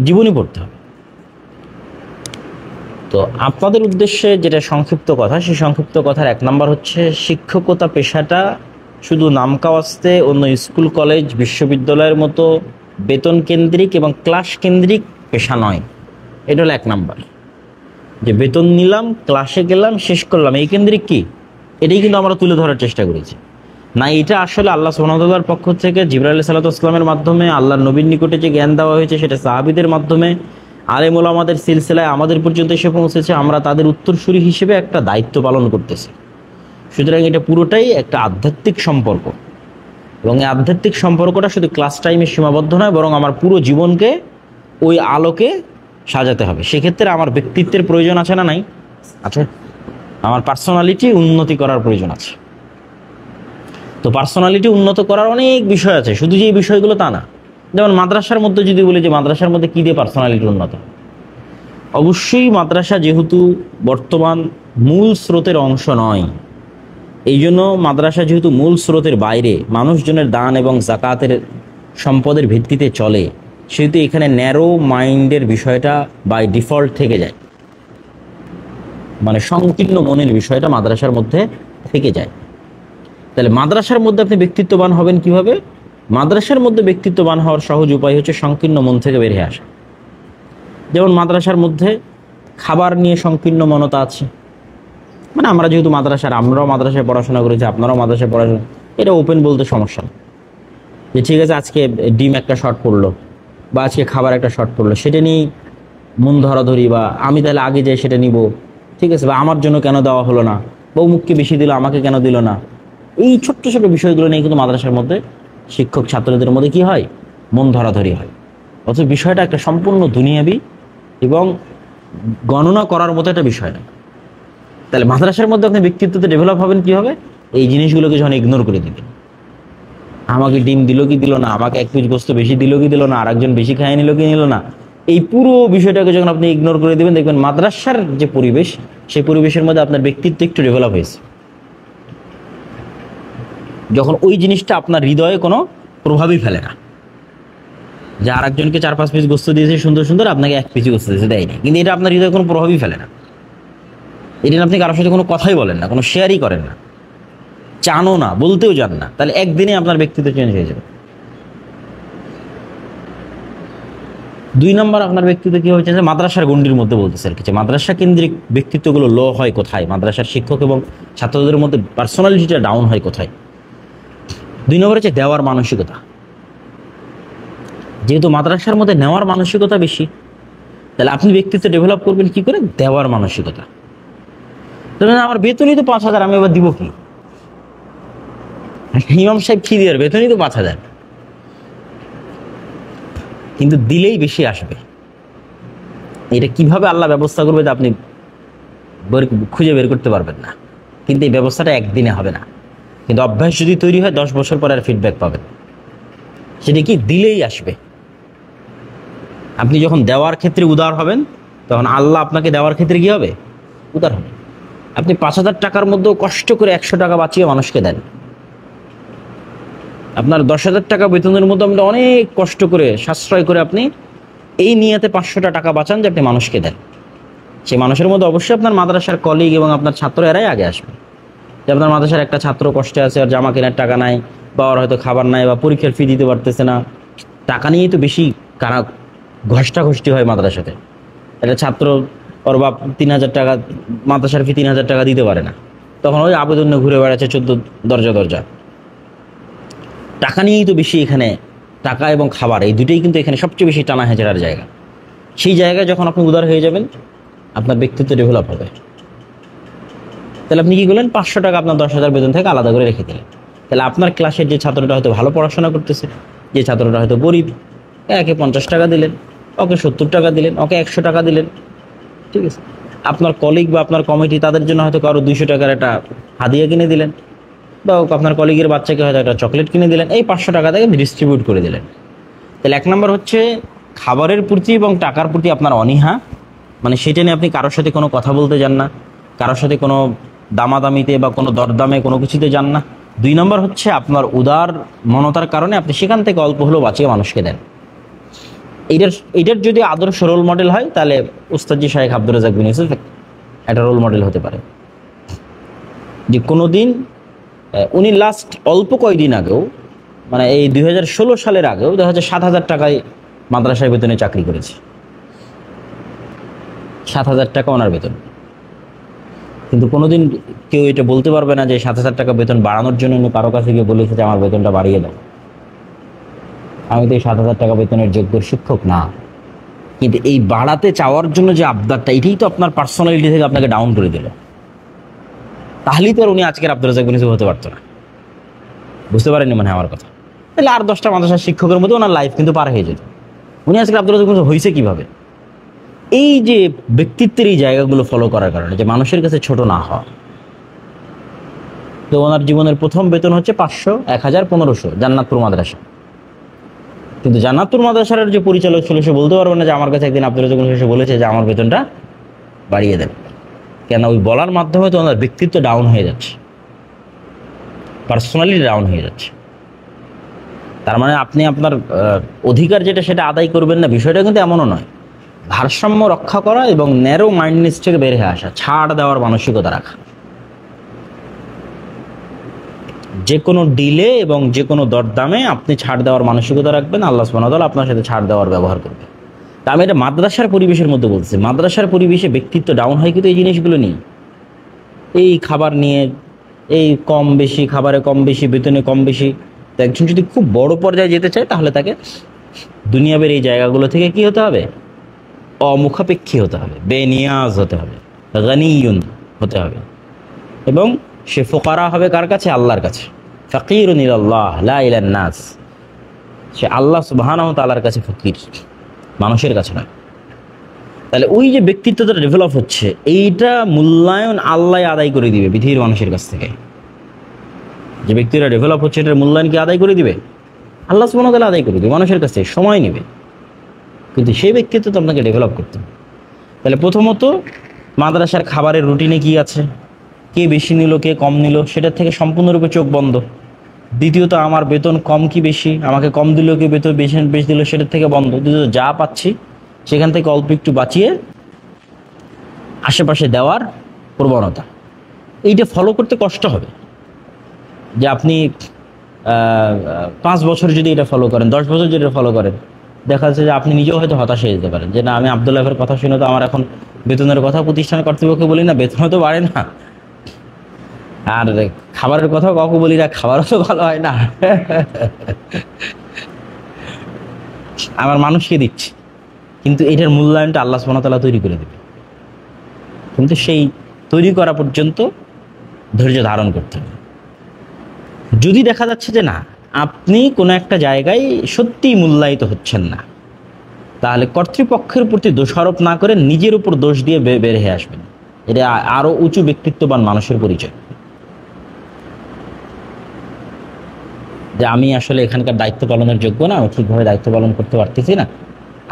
জীবনী পড়তে হবে। তো আপনাদের উদ্দেশ্যে যেটা সংক্ষিপ্ত কথা, সেই সংক্ষিপ্ত কথার 1 নম্বর হচ্ছে, শিক্ষকতা পেশাটা শুধু নামকাওয়াস্তে অন্য স্কুল, কলেজ, বিশ্ববিদ্যালয়ের মতো বেতন কেন্দ্রিক এবং ক্লাস কেন্দ্রিক পেশা নয়। এটা হলো 1 নম্বর, যে বেতন নিলাম, ক্লাসে গেলাম, শেষ করলাম, এই কেন্দ্রিক কি, এটাই কিন্তু আমরা তুলে ধরার চেষ্টা করেছি। না, এটা আসলে আল্লাহ সুবহানাহু ওয়া তাআলার পক্ষ থেকে জিবরাইল আলাইহিস সালামের মাধ্যমে আল্লাহর নবীর নিকটে যে জ্ঞান দেওয়া হয়েছে, সেটা সাহাবীদের মাধ্যমে আলেম ওলামাদের সিলসিলায় আমাদের পর্যন্ত এসে পৌঁছেছে। আমরা তাদের উত্তরসূরি হিসেবে একটা দায়িত্ব পালন করতেছি। সুতরাং এটা পুরোটাই একটা আধ্যাত্মিক সম্পর্ক, এবং এই আধ্যাত্মিক সম্পর্কটা শুধু ক্লাস টাইমে সীমাবদ্ধ নয়, বরং আমার পুরো জীবনকে ওই আলোকে সাজাতে হবে। সেক্ষেত্রে আমার ব্যক্তিত্বের প্রয়োজন আছে না? নাই? আছে। আমার পার্সোনালিটি উন্নতি করার প্রয়োজন আছে। তো পার্সোনালিটি উন্নত করার অনেক বিষয় আছে, শুধু যে এই বিষয়গুলো তা না। যেমন মাদ্রাসার মধ্যে যদি বলি যে মাদ্রাসার মধ্যে কী দিয়ে পার্সোনালিটি উন্নত, অবশ্যই মাদ্রাসা যেহেতু বর্তমান মূল স্রোতের অংশ নয়, এই জন্য মাদ্রাসা যেহেতু মূল স্রোতের বাইরে, মানুষজনের দান এবং জাকাতের সম্পদের ভিত্তিতে চলে, সেহেতু এখানে ন্যারো মাইন্ডের বিষয়টা বাই ডিফল্ট থেকে যায়, মানে সংকীর্ণ মনের বিষয়টা মাদ্রাসার মধ্যে থেকে যায়। তাহলে মাদ্রাসার মধ্যে আপনি ব্যক্তিত্ববান হবেন কিভাবে? মাদ্রাসার মধ্যে ব্যক্তিত্ববান হওয়ার সহজ উপায় হচ্ছে সংকীর্ণ মন থেকে বের হয়ে আসা। যেমন মাদ্রাসার মধ্যে খাবার নিয়ে সংকীর্ণ মনতা আছে, মানে আমরা যেহেতু আমরাও মাদ্রাসায় পড়াশোনা করেছি, আপনারাও মাদ্রাসায় পড়াশোনা, এটা ওপেন বলতে সমস্যা না যে ঠিক আছে আজকে ডিম একটা শর্ট পড়লো বা আজকে খাবার একটা শর্ট পড়লো, সেটা নিয়েই মন ধরাধরি, বা আমি তাহলে আগে যাই সেটা নিব, ঠিক আছে, বা আমার জন্য কেন দেওয়া হলো না, বা অমুককে বেশি দিল আমাকে কেন দিল না, এই ছোট্ট ছোট্ট বিষয়গুলো নিয়ে কিন্তু মাদ্রাসার মধ্যে শিক্ষক ছাত্রদের মধ্যে কি হয়, মন ধরাধরি হয়। অথচ বিষয়টা একটা সম্পূর্ণ দুনিয়াবি এবং গণনা করার মতো একটা বিষয় না। তাহলে মাদ্রাসার মধ্যে আপনি ব্যক্তিত্বতে ডেভেলপ হবেন কি হবে? এই জিনিসগুলোকে যখন ইগনোর করে দিবেন, আমাকে ডিম দিল কি দিল না, আমাকে এক পিস গোস্ত বেশি দিল কি দিল না, আর একজন বেশি খাইয়ে নিল কি নিল না, এই পুরো বিষয়টাকে যখন আপনি ইগনোর করে দেবেন, দেখবেন মাদ্রাসার যে পরিবেশ, সেই পরিবেশের মধ্যে আপনার ব্যক্তিত্ব একটু ডেভেলপ হয়েছে। যখন ওই জিনিসটা আপনার হৃদয়ে কোনো প্রভাবই ফেলে না, যে আর একজনকে 4-5 পিস গোস্ত দিয়েছে সুন্দর সুন্দর, আপনাকে এক পিস গোস্ত দিয়েছে দেয়নি, কিন্তু এটা আপনার হৃদয়ে কোনো প্রভাবই ফেলে না, এটা আপনি কারোর সাথে কোনো কথাই বলেন না, কোনো শেয়ারই করেন না, চানও না, বলতেও যান না, তাহলে একদিনে আপনার ব্যক্তিত্ব চেঞ্জ হয়ে যাবে। 2 নম্বর, আপনার ব্যক্তিত্ব কি হয়েছে, মাদ্রাসার গণ্ডির মধ্যে বলতেছে আর কিছু, মাদ্রাসা কেন্দ্রিক ব্যক্তিত্বগুলো লো হয় কোথায়, মাদ্রাসার শিক্ষক এবং ছাত্রদের মধ্যে পার্সোনালিটিটা ডাউন হয় কোথায়? 2 নম্বর হচ্ছে দেওয়ার মানসিকতা। যেহেতু মাদ্রাসার মধ্যে নেওয়ার মানসিকতা বেশি, তাহলে আপনি ব্যক্তিত্ব ডেভেলপ করবেন কি করে? দেওয়ার মানসিকতা। তাহলে আমার বেতনই তো 5,000, আমি এবার দিব কি? ইমাম সাহেব কি দিয়ে বেতনই তো 5,000, কিন্তু দিলেই বেশি আসবে। এটা কিভাবে আল্লাহ ব্যবস্থা করবে তা আপনি খুঁজে বের করতে পারবেন না, কিন্তু এই ব্যবস্থাটা একদিনে হবে না, কিন্তু অভ্যাস যদি তৈরি হয় 10 বছর পরে আর ফিডব্যাক পাবেন। সেটা কি? দিলেই আসবে। আপনি যখন দেওয়ার ক্ষেত্রে উদার হবেন, তখন আল্লাহ আপনাকে দেওয়ার ক্ষেত্রে কি হবে? উদার হবে। আপনি 5,000 টাকার মধ্যেও কষ্ট করে 100 টাকা বাঁচিয়ে মানুষকে দেন, আপনার 10,000 টাকা বেতনের মধ্যে আপনি অনেক কষ্ট করে সাশ্রয় করে আপনি এই নিয়তে 500টা টাকা বাঁচান যে আপনি মানুষকে দেন, সেই মানুষের মধ্যে অবশ্যই আপনার মাদ্রাসার কলিগ এবং আপনার ছাত্র এরাই আগে আসবে। যে আপনার মাদ্রাসার একটা ছাত্র কষ্টে আছে, আর জামা কেনার টাকা নাই, বা ওর হয়তো খাবার নাই, বা পরীক্ষার ফি দিতে পারতেছে না, টাকা নিয়েই তো বেশি কারা ঘষ্টাঘষ্টি হয় মাদ্রাসাতে। একটা ছাত্র ওর বাপ 3,000 টাকা, মাদ্রাসার ফি 3,000 টাকা দিতে পারে না, তখন ওই আবেদন ঘুরে বেড়াচ্ছে 14 দরজা দরজা। টাকা নিয়েই তো বেশি এখানে, টাকা এবং খাবার এই দুটোই কিন্তু এখানে সবচেয়ে বেশি টানা হেঁচড়ার জায়গা। সেই জায়গায় যখন আপনি উদার হয়ে যাবেন, আপনার ব্যক্তিত্ব ডেভেলপ হবে। তাহলে আপনি কি করলেন? 500 টাকা আপনার 10,000 বেতন থেকে আলাদা করে রেখে দিলেন। তাহলে আপনার ক্লাসের যে ছাত্রটা হয়তো ভালো পড়াশোনা করতেছে, যে ছাত্রটা হয়তো গরিব, একে 50 টাকা দিলেন, ওকে 70 টাকা দিলেন, ওকে 100 টাকা দিলেন, ঠিক আছে। আপনার কলিগ বা আপনার কমিটি, তাদের জন্য হয়তো কারো 200 টাকার একটা হাদিয়া কিনে দিলেন, বা আপনার কলিগের বাচ্চাকে হয়তো একটা চকলেট কিনে দিলেন, এই 500 টাকা থেকে ডিস্ট্রিবিউট করে দিলেন। তাহলে 1 নম্বর হচ্ছে খাবারের প্রতি এবং টাকার প্রতি আপনার অনীহা, মানে সেটা নিয়ে আপনি কারোর সাথে কোনো কথা বলতে যান না, কারোর সাথে কোনো দামাদামিতে বা কোনো দরদামে কোনো কিছুতে যান না। 2 নম্বর হচ্ছে আপনার উদার মনতার কারণে আপনি সেখান থেকে অল্প হলেও বাঁচিয়ে মানুষকে দেন। এইটার যদি আদর্শ রোল মডেল হয়, তাহলে উস্তাদজি শাইখ আব্দুর রাজ্জাক বিন ইউসুফ একটা রোল মডেল হতে পারে। যে কোনো দিন উনি লাস্ট অল্প কয়েকদিন আগেও, মানে এই 2016 সালের আগেও দেখা যাচ্ছে 7,000 টাকায় মাদ্রাসায় বেতনে চাকরি করেছে। 7,000 টাকা ওনার বেতন, কিন্তু কোনোদিন কেউ এটা বলতে পারবে না যে 7,000 টাকা বেতন বাড়ানোর জন্য উনি কারো কাছে গিয়ে বলেছে যে আমার বেতনটা বাড়িয়ে দাও, আমি তো এই 7,000 টাকা বেতনের যোগ্য শিক্ষক না। কিন্তু এই বাড়াতে চাওয়ার জন্য যে আবদারটা, এটাই তো আপনার পার্সোনালিটি থেকে আপনাকে ডাউন করে দিল। তাহলেই তো আর উনি আজকের আব্দুর রাজ্জাক বিন ইউসুফ হতে পারতো না। বুঝতে পারেননি মানে আমার কথা? তাহলে আর 10টা মাদ্রাসার শিক্ষকের মধ্যে ওনার লাইফ কিন্তু পার হয়ে যেত। উনি আজকে আব্দুর রাজ্জাক বিন ইউসুফ হয়েছে কিভাবে? এই যে ব্যক্তিত্বের এই জায়গাগুলো ফলো করার কারণে, যে মানুষের কাছে ছোট না হওয়া। তো ওনার জীবনের প্রথম বেতন হচ্ছে 500, 1,000, 1,500 জান্নাতুর মাদ্রাসা। কিন্তু জান্নাতুর মাদ্রাসার যে পরিচালক ছিল, সে বলতে পারবে না যে আমার কাছে একদিন আব্দুর রাজ্জাক বিন ইউসুফ বলেছে যে আমার বেতনটা বাড়িয়ে দেন। কেন? ওই বলার মাধ্যমে তো ওনার ব্যক্তিত্ব ডাউন হয়ে যাচ্ছে, পার্সোনালিটি ডাউন হয়ে যাচ্ছে। তার মানে আপনি আপনার অধিকার যেটা সেটা আদায় করবেন না, বিষয়টা কিন্তু এমনও নয়। ভারসাম্য রক্ষা করা এবং ন্যারো মাইন্ডনেস থেকে বের হয়ে আসা, ছাড় দেওয়ার মানসিকতা রাখা। যে কোনো ডিলে এবং যে কোনো দরদামে আপনি ছাড় দেওয়ার মানসিকতা রাখবেন, আল্লাহ সুবহানাহু ওয়া তাআলা আপনার সাথে ছাড় দেওয়ার ব্যবহার করবে। তা আমি এটা মাদ্রাসার পরিবেশের মধ্যে বলছি। মাদ্রাসার পরিবেশে ব্যক্তিত্ব ডাউন হয় কিন্তু এই জিনিসগুলো নিয়ে, এই খাবার নিয়ে, এই কম বেশি খাবারে কম বেশি, বেতনে কম বেশি। তো একজন যদি খুব বড় পর্যায়ে যেতে চায় তাহলে তাকে দুনিয়াবের এই জায়গাগুলো থেকে কি হতে হবে? অমুখাপেক্ষী হতে হবে, বেনিয়াজ হতে হবে, গানিয়ুন হতে হবে। এবং সে ফোকারা হবে কার কাছে? আল্লাহর কাছে। ফাকিরুন ইলাল্লাহ লা ইলান নাস, সে আল্লাহ সুবহানাহু ওয়া তাআলার কাছে ফকির, মানুষের কাছে নয়। তাহলে ওই যে ব্যক্তিত্বটা ডেভেলপ হচ্ছে, এইটা মূল্যায়ন আল্লাহ আদায় করে দিবে পৃথিবীর মানুষের কাছ থেকে। যে ব্যক্তিরা ডেভেলপ হচ্ছে এটার মূল্যায়ন কি আদায় করে দিবে? আল্লাহ সুবহানাহু ওয়া তাআলা আদায় করে দিবে মানুষের কাছ থেকে, সময় নেবে, কিন্তু সেই ব্যক্তিত্ব তো আপনাকে ডেভেলপ করতে হবে। তাহলে প্রথমত মাদ্রাসার খাবারের রুটিনে কি আছে, কে বেশি নিল কে কম নিল সেটার থেকে সম্পূর্ণরূপে চোখ বন্ধ। দ্বিতীয়ত আমার বেতন কম কি বেশি, আমাকে কম দিল কি বেতন বেশি বেশি দিল সেটার থেকে বন্ধ। দ্বিতীয়ত যা পাচ্ছি সেখান থেকে অল্প একটু বাঁচিয়ে আশেপাশে দেওয়ার প্রবণতা, এইটা ফলো করতে কষ্ট হবে। যে আপনি 5 বছর যদি এটা ফলো করেন, 10 বছর যদি এটা ফলো করেন, দেখা যাচ্ছে যে আপনি নিজেও হয়তো হতাশ হয়ে যেতে পারেন যে না, আমি আব্দুল্লাহ ভাইয়ের কথা শুনে তো আমার এখন বেতনের কথা প্রতিষ্ঠান কর্তৃপক্ষকে বলি না, বেতনও তো বাড়ে না, আর খাবারের কথাও কাউকে বলি না, খাবারও তো ভালো হয় না, আমার মানুষকে দিচ্ছি। কিন্তু এটার মূল্যায়নটা আল্লাহ সুবহানাহু ওয়া তাআলা তৈরি করে দেবে, কিন্তু সেই তৈরি করা পর্যন্ত ধৈর্য ধারণ করতে হবে। যদি দেখা যাচ্ছে যে না, আপনি কোনো একটা জায়গায় সত্যিই মূল্যায়িত হচ্ছেন না, তাহলে কর্তৃপক্ষের প্রতি দোষারোপ না করে নিজের উপর দোষ দিয়ে বের হয়ে আসবেন। এটা আরো উঁচু ব্যক্তিত্ববান মানুষের পরিচয়, যে আমি আসলে এখানকার দায়িত্ব পালনের যোগ্য না, আমি ঠিকভাবে দায়িত্ব পালন করতে পারতেছি না,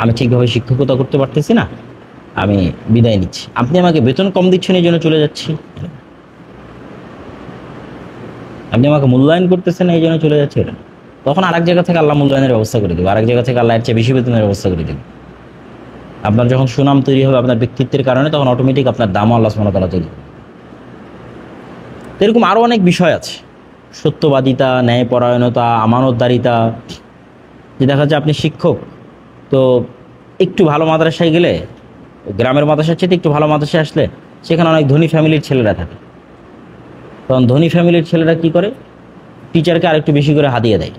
আমি ঠিকভাবে শিক্ষকতা করতে পারতেছি না, আমি বিদায় নিচ্ছি। আপনি আমাকে বেতন কম দিচ্ছেন এই জন্য চলে যাচ্ছি, আপনি আমাকে মূল্যায়ন করতেছেন এই জন্য চলে যাচ্ছে, এটা তখন আরেক জায়গা থেকে আল্লাহ মূল্যায়নের ব্যবস্থা করে দেবে, আরেক জায়গা থেকে আল্লাহ এর চেয়ে বেশি বেতনের ব্যবস্থা করে দেবে। আপনার যখন সুনাম তৈরি হবে আপনার ব্যক্তিত্বের কারণে, তখন অটোমেটিক আপনার দামও আল্লাহ সুবহানাহু ওয়া তাআলা তৈরি করবে। এরকম আরও অনেক বিষয় আছে, সত্যবাদিতা, ন্যায়পরায়ণতা, আমানতদারিতা। যে দেখা যাচ্ছে আপনি শিক্ষক, তো একটু ভালো মাদ্রাসায় গেলে, গ্রামের মাদ্রাসার চেয়ে একটু ভালো মাদ্রাসায় আসলে সেখানে অনেক ধনী ফ্যামিলির ছেলেরা থাকে, তখন ধনী ফ্যামিলির ছেলেরা কি করে, টিচারকে আরেকটু বেশি করে হাদিয়া দেয়।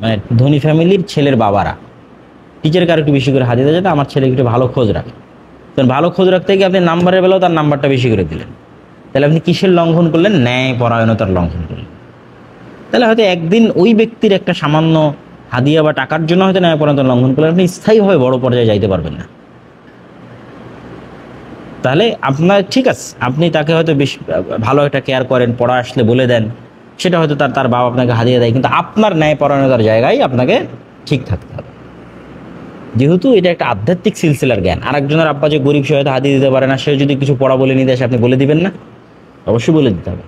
মানে ধনী ফ্যামিলির ছেলের বাবারা টিচারকে আরেকটু বেশি করে হাদিয়া দেয়, যাতে আমার ছেলে একটু ভালো খোঁজ রাখে। তখন ভালো খোঁজ রাখতে গিয়ে আপনি নাম্বারের বেলাও তার নাম্বারটা বেশি করে দিলেন, তাহলে আপনি কিসের লঙ্ঘন করলেন? ন্যায় পরায়ণতার লঙ্ঘন করলেন। তাহলে হয়তো একদিন ওই ব্যক্তির একটা সামান্য হাদিয়া বা টাকার জন্য হয়তো ন্যায় পরায়ণতার লঙ্ঘন করলেন, আপনি স্থায়ীভাবে বড় পর্যায়ে যাইতে পারবেন না। তাহলে আপনার ঠিক আছে, আপনি তাকে হয়তো বেশ ভালো একটা কেয়ার করেন, পড়া আসলে বলে দেন, সেটা হয়তো তার বাবা আপনাকে হাদিয়া দেয়, কিন্তু আপনার ন্যায়পরায়ণতার জায়গায় আপনাকে ঠিক থাকতে হবে। যেহেতু এটা একটা আধ্যাত্মিক সিলসিলার জ্ঞান, আরেকজনের আব্বা যে গরিব, সে হয়তো হাদিয়া দিতে পারে না, সে যদি কিছু পড়া বলে নিতে আসে আপনি বলে দিবেন না? অবশ্যই বলে দিতে হবে।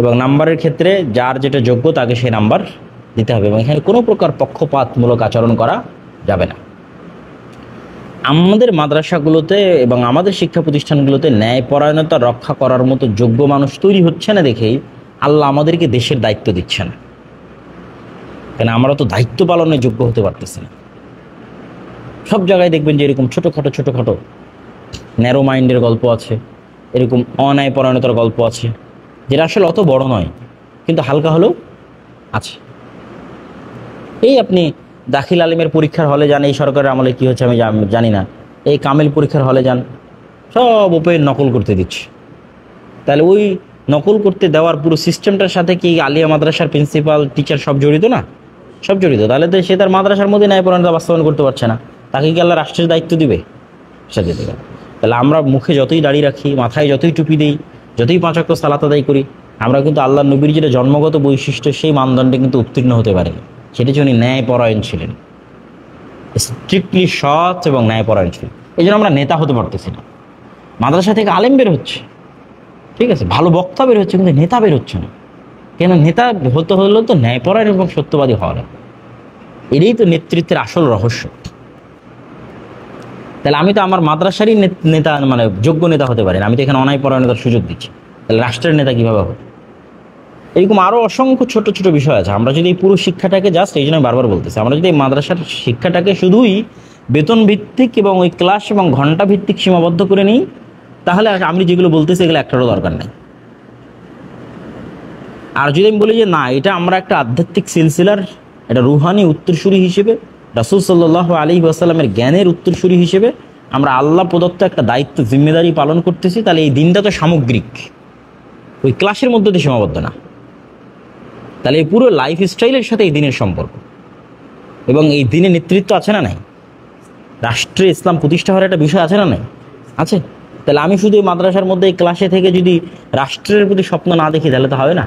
এবং নাম্বারের ক্ষেত্রে যার যেটা যোগ্য তাকে সেই নাম্বার দিতে হবে, এবং এখানে কোনো প্রকার পক্ষপাতমূলক আচরণ করা যাবে না। আমাদের মাদ্রাসাগুলোতে এবং আমাদের শিক্ষা প্রতিষ্ঠানগুলোতে ন্যায়পরায়ণতা রক্ষা করার মতো যোগ্য মানুষ তৈরি হচ্ছে না দেখেই আল্লাহ আমাদেরকে দেশের দায়িত্ব দিচ্ছে না, কেন আমরা তো দায়িত্ব পালনের যোগ্য হতে পারতেছি না। সব জায়গায় দেখবেন যে এরকম ছোটোখাটো ন্যারো মাইন্ডের গল্প আছে, এরকম অন্যায়পরায়ণতার গল্প আছে, যেটা আসলে অত বড় নয় কিন্তু হালকা হলেও আছে। এই আপনি দাখিল আলিমের পরীক্ষার হলে যান, এই সরকারের আমলে কী হচ্ছে আমি জানি না, এই কামিল পরীক্ষার হলে যান, সব ওপেন নকল করতে দিচ্ছে। তাহলে ওই নকল করতে দেওয়ার পুরো সিস্টেমটার সাথে কি আলিয়া মাদ্রাসার প্রিন্সিপাল, টিচার সব জড়িত না? সব জড়িত। তাহলে তো সে তার মাদ্রাসার মধ্যে ন্যায়পরায়ণতা বাস্তবায়ন করতে পারছে না, তাকে কি আল্লাহ রাষ্ট্রের দায়িত্ব দিবে? সেটা দেবে। তাহলে আমরা মুখে যতই দাড়ি রাখি, মাথায় যতই টুপি দিই, যতই 5 ওয়াক্ত সালাত আদায় করি, আমরা কিন্তু আল্লাহ নবীর যেটা জন্মগত বৈশিষ্ট্য সেই মানদণ্ডে কিন্তু উত্তীর্ণ হতে পারি। সেটা হচ্ছে উনি ন্যায়পরায়ণ ছিলেন, স্ট্রিক্টলি সৎ এবং ন্যায়পরায়ণ ছিলেন। এই জন্য আমরা নেতা হতে পারতেছি না। মাদ্রাসা থেকে আলেম বের হচ্ছে, ঠিক আছে, ভালো বক্তা বের হচ্ছে, কিন্তু নেতা বের হচ্ছে না। কেন? নেতা হতে হলেও তো ন্যায়পরায়ণ এবং সত্যবাদী হওয়া লাগে। এটাই তো নেতৃত্বের আসল রহস্য। তাহলে আমি তো আমার মাদ্রাসারই নেতা, মানে যোগ্য নেতা হতে পারি না, আমি তো এখানে অনায়-পরায়ণতার সুযোগ দিচ্ছি, তাহলে রাষ্ট্রের নেতা কিভাবে হবে? এরকম আরো অসংখ্য ছোট ছোট বিষয় আছে। আমরা যদি এই পুরো শিক্ষাটাকে, জাস্ট এই জন্য বারবার বলতেছি, আমরা যদি এই মাদ্রাসার শিক্ষাটাকে শুধুই বেতন ভিত্তিক এবং ওই ক্লাস এবং ঘন্টা ভিত্তিক সীমাবদ্ধ করে নিই, তাহলে আমি যেগুলো বলতেছি এগুলো একটারও দরকার নেই। আর যদি আমি বলি যে না, এটা আমরা একটা আধ্যাত্মিক সিলসিলার, এটা রুহানি উত্তরসূরি হিসেবে, রাসূল সাল্লাল্লাহু আলাইহি ওয়াসাল্লামের জ্ঞানের উত্তরসূরি হিসেবে আমরা আল্লাহ প্রদত্ত একটা দায়িত্ব, জিম্মেদারি পালন করতেছি, তাহলে এই দিনটা তো সামগ্রিক, ওই ক্লাসের মধ্যে দিয়ে সীমাবদ্ধ না। তাহলে এই পুরো লাইফ স্টাইলের সাথে এই দিনের সম্পর্ক, এবং এই দিনে নেতৃত্ব আছে না নাই, রাষ্ট্রে ইসলাম প্রতিষ্ঠা হওয়ার একটা বিষয় আছে না নাই, আছে। তাহলে আমি শুধু এই মাদ্রাসার মধ্যে এই ক্লাসে থেকে যদি রাষ্ট্রের প্রতি স্বপ্ন না দেখি, তাহলে তো হবে না।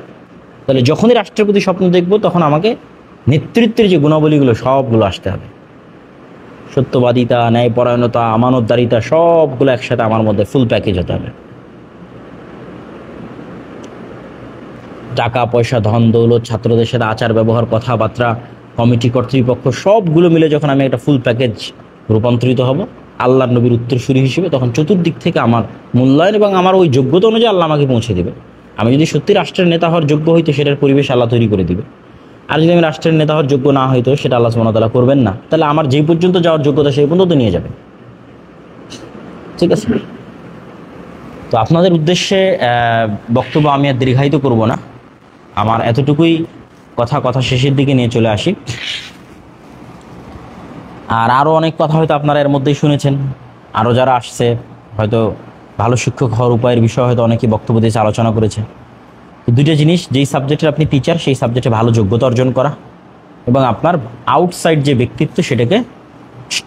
তাহলে যখনই রাষ্ট্রের প্রতি স্বপ্ন দেখবো, তখন আমাকে নেতৃত্বের যে গুণাবলীগুলো সবগুলো আসতে হবে। সত্যবাদিতা, ন্যায়পরায়ণতা, আমানতদারিতা, সবগুলো একসাথে আমার মধ্যে ফুল প্যাকেজ হতে হবে। টাকা পয়সা, ধন দৌলত, ছাত্রদের সাথে আচার ব্যবহার, কথাবার্তা, কমিটি কর্তৃপক্ষ, সবগুলো মিলে যখন আমি একটা ফুল প্যাকেজ রূপান্তরিত হব আল্লাহর নবীর উত্তরসূরি হিসেবে, তখন চতুর্দিক থেকে আমার মূল্যায়ন এবং আমার ওই যোগ্যতা অনুযায়ী আল্লাহ আমাকে পৌঁছে দেবে। আমি যদি সত্যি রাষ্ট্রের নেতা হওয়ার যোগ্য হইতো, সেটার পরিবেশ আল্লাহ তৈরি করে দিবে। আর যদি আমি রাষ্ট্রের নেতা হওয়ার যোগ্য না হইতো, সেটা আল্লাহ সুবহানাহু ওয়া তাআলা করবেন না। তাহলে আমার যেই পর্যন্ত যাওয়ার যোগ্যতা, সেই পর্যন্ত নিয়ে যাবে। ঠিক আছে? তো আপনাদের উদ্দেশ্যে বক্তব্য আমি আর দীর্ঘায়িত করব না, আমার এতটুকুই কথা শেষের দিকে নিয়ে চলে আসি। আর আরও অনেক কথা হয়তো আপনারা এর মধ্যেই শুনেছেন, আরও যারা আসছে হয়তো ভালো শিক্ষক হওয়ার উপায়ের বিষয়ে হয়তো অনেকেই বক্তব্য দিয়েছে, আলোচনা করেছে। দুইটা জিনিস, যেই সাবজেক্টের আপনি টিচার, সেই সাবজেক্টে ভালো যোগ্যতা অর্জন করা, এবং আপনার আউটসাইড যে ব্যক্তিত্ব, সেটাকে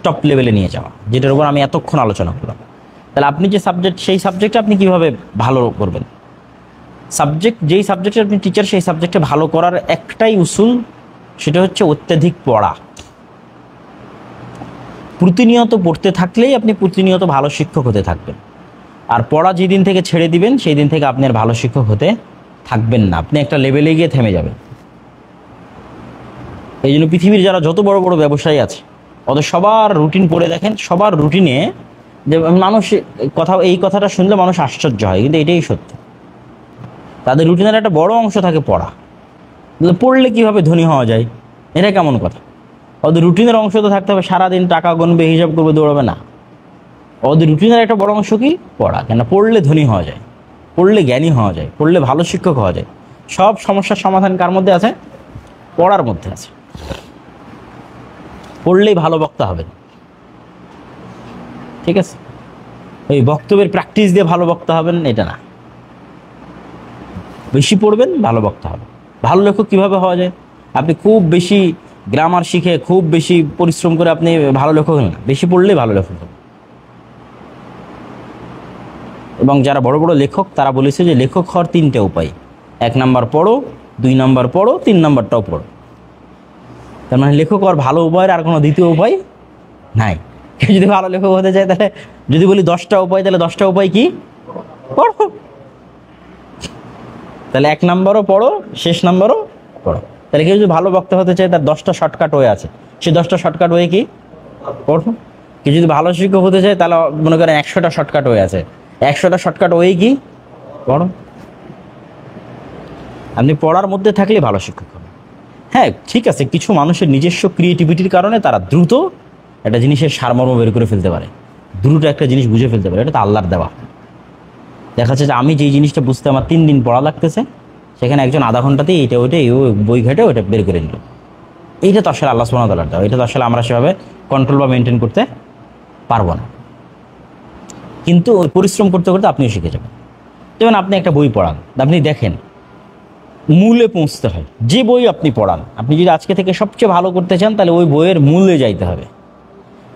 টপ লেভেলে নিয়ে যাওয়া, যেটার উপর আমি এতক্ষণ আলোচনা করলাম। তাহলে আপনি যে সাবজেক্ট, সেই সাবজেক্টে আপনি কীভাবে ভালো করবেন? যেই সাবজেক্টে আপনি টিচার, সেই সাবজেক্টে ভালো করার একটাই উসুল, সেটা হচ্ছে অত্যাধিক পড়া। প্রতিনিয়ত পড়তে থাকলেই আপনি প্রতিনিয়ত ভালো শিক্ষক হতে থাকবেন। আর পড়া যেদিন থেকে ছেড়ে দিবেন, সেই দিন থেকে আপনি আর ভালো শিক্ষক হতে থাকবেন না, আপনি একটা লেভেলে গিয়ে থেমে যাবেন। এই জন্য পৃথিবীর যারা যত বড় বড় ব্যবসায়ী আছে, ওদের সবার রুটিন পড়ে দেখেন, সবার রুটিনে যে মানুষ এই কথাটা শুনলে মানুষ আশ্চর্য হয়, কিন্তু এটাই সত্য। তাদের রুটিনের একটা বড় অংশ থাকে পড়া। পড়লে কীভাবে ধনী হওয়া যায়, এটা কেমন কথা? ওদের রুটিনের অংশ তো থাকতে হবে সারাদিন টাকা গুনবে, হিসাব করবে, দৌড়াবে না। ওদের রুটিনের একটা বড় অংশ কি? পড়া। কেন? পড়লে ধনী হওয়া যায়, পড়লে জ্ঞানী হওয়া যায়, পড়লে ভালো শিক্ষক হওয়া যায়। সব সমস্যার সমাধান কার মধ্যে আছে? পড়ার মধ্যে আছে। পড়লেই ভালো বক্তা হবে, ঠিক আছে? ওই বক্তব্যের প্র্যাকটিস দিয়ে ভালো বক্তা হবেন এটা না। বেশি পড়বেন, ভালো বক্তা হবে। ভালো লেখক কীভাবে হওয়া যায়? আপনি খুব বেশি গ্রামার শিখে, খুব বেশি পরিশ্রম করে আপনি ভালো লেখক হন না, বেশি পড়লেই ভালো লেখক হবে। এবং যারা বড় বড় লেখক, তারা বলেছে যে লেখক হওয়ার তিনটে উপায়: 1 নাম্বার পড়ো, 2 নাম্বার পড়ো, 3 নাম্বারটাও পড়ো। তার মানে লেখক হওয়ার ভালো উপায়ের আর কোনো দ্বিতীয় উপায় নাই। কেউ যদি ভালো লেখক হতে চায়, তাহলে যদি বলি 10টা উপায়, তাহলে 10টা উপায় কি? পড়ো। তাহলে 1 নাম্বারও পড়ো, শেষ নাম্বারও পড়ো। তাহলে কেউ যদি ভালো বক্তা হতে চায়, তার 10টা শর্টকাট ওয়ে আছে, সেই 10টা শর্টকাট ওয়ে কি? পড়ো। কেউ যদি ভালো শিক্ষক হতে চায়, তাহলে মনে করেন 100টা শর্টকাট ওয়ে আছে, 100টা শর্টকাট ওয়ে কি? পড়ো। আপনি পড়ার মধ্যে থাকলে ভালো শিক্ষক হবে। হ্যাঁ, ঠিক আছে, কিছু মানুষের নিজস্ব ক্রিয়েটিভিটির কারণে তারা দ্রুত একটা জিনিসের সারমর্ম বের করে ফেলতে পারে, দ্রুত একটা জিনিস বুঝে ফেলতে পারে, এটা তো আল্লাহর দেওয়া। দেখা যাচ্ছে যে আমি যেই জিনিসটা বুঝতে আমার 3 দিন পড়া লাগতেছে, সেখানে একজন আধা ঘন্টাতেই এটা ওইটা বই ঘাটে ওইটা বের করে নিল। এইটা তো আসলে আল্লাহ সুবহানাহু ওয়া তাআলার দেওয়া, এটা তো আসলে আমরা সেভাবে কন্ট্রোল বা মেনটেন করতে পারবো না। কিন্তু ওই পরিশ্রম করতে করতে আপনিও শিখে যাবেন। যেমন আপনি একটা বই পড়ান, আপনি দেখেন মূলে পৌঁছতে হয়। যে বই আপনি পড়ান, আপনি যদি আজকে থেকে সবচেয়ে ভালো করতে চান, তাহলে ওই বইয়ের মূলে যাইতে হবে।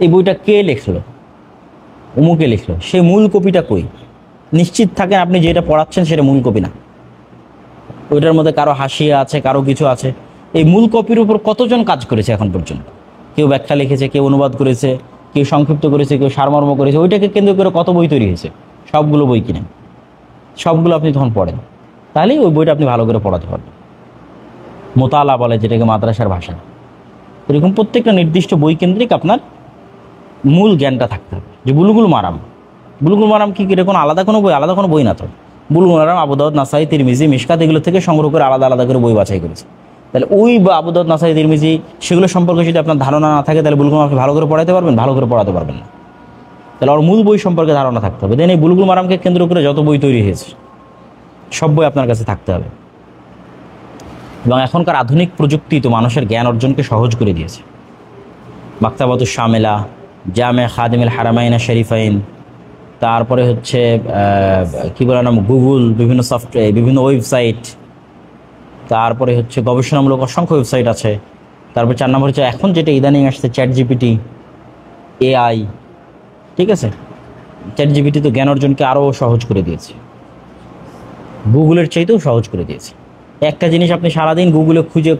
এই বইটা কে লিখলো? অমুকে লিখলো। সেই মূল কপিটা কই? নিশ্চিত থাকেন আপনি যেটা পড়াচ্ছেন সেটা মূল কপি না, ওইটার মধ্যে কারো হাসিয়া আছে, কারো কিছু আছে। এই মূল কপির উপর কতজন কাজ করেছে এখন পর্যন্ত? কেউ ব্যাখ্যা লিখেছে, কেউ অনুবাদ করেছে, কেউ সংক্ষিপ্ত করেছে, কেউ সারমর্ম করেছে। ওইটাকে কেন্দ্র করে কত বই তৈরি হয়েছে, সবগুলো বই কিনেন, সবগুলো আপনি তখন পড়েন, তাহলেই ওই বইটা আপনি ভালো করে পড়াতে পারবেন। মোতালা বলে যেটাকে মাদ্রাসার ভাষা। এরকম প্রত্যেকটা নির্দিষ্ট বই কেন্দ্রিক আপনার মূল জ্ঞানটা থাকতে হবে। যে বুলুগুল মারাম, বুলুগুল মারাম কি এটা কোনো আলাদা কোনো বই না তো। বুলুগুল মারাম আবু দাউদ, নাসাই, তিরমিজি, মিশকাত এগুলো থেকে সংগ্রহ করে আলাদা আলাদা করে বই বাছাই করেছে। তাহলে ওই আবু দাউদ, নাসাই, তিরমিজি সেগুলো সম্পর্কে যদি আপনার ধারণা না থাকে, তাহলে বুলুগুল মারামকে ভালো করে পড়াতে পারবেন? ভালো করে পড়াতে পারবেন না। তাহলে ওর মূল বই সম্পর্কে ধারণা থাকতে হবে। দেন এই বুলুগুল মারামকে কেন্দ্র করে যত বই তৈরি হয়েছে সব বই আপনার কাছে থাকতে হবে। এবং এখনকার আধুনিক প্রযুক্তি তো মানুষের জ্ঞান অর্জনকে সহজ করে দিয়েছে। মাকতাবাতুশ শামিলা, জামে খাদিমুল হারামাইন শরীফাইন, তারপরে হচ্ছে কী বলে নাম, গুগল, বিভিন্ন সফটওয়্যার, বিভিন্ন ওয়েবসাইট, তারপরে হচ্ছে গবেষণামূলক অসংখ্য ওয়েবসাইট আছে। তারপর 4 নম্বর হচ্ছে এখন যেটা ইদানিং আসছে চ্যাট জিপিটি, এআই। ঠিক আছে, চ্যাট জিপিটি তো জ্ঞান অর্জনকে আরও সহজ করে দিয়েছে, গুগলের চাইতেও সহজ করে দিয়েছে। একটা জিনিস আপনি সারাদিন গুগলে খুঁজে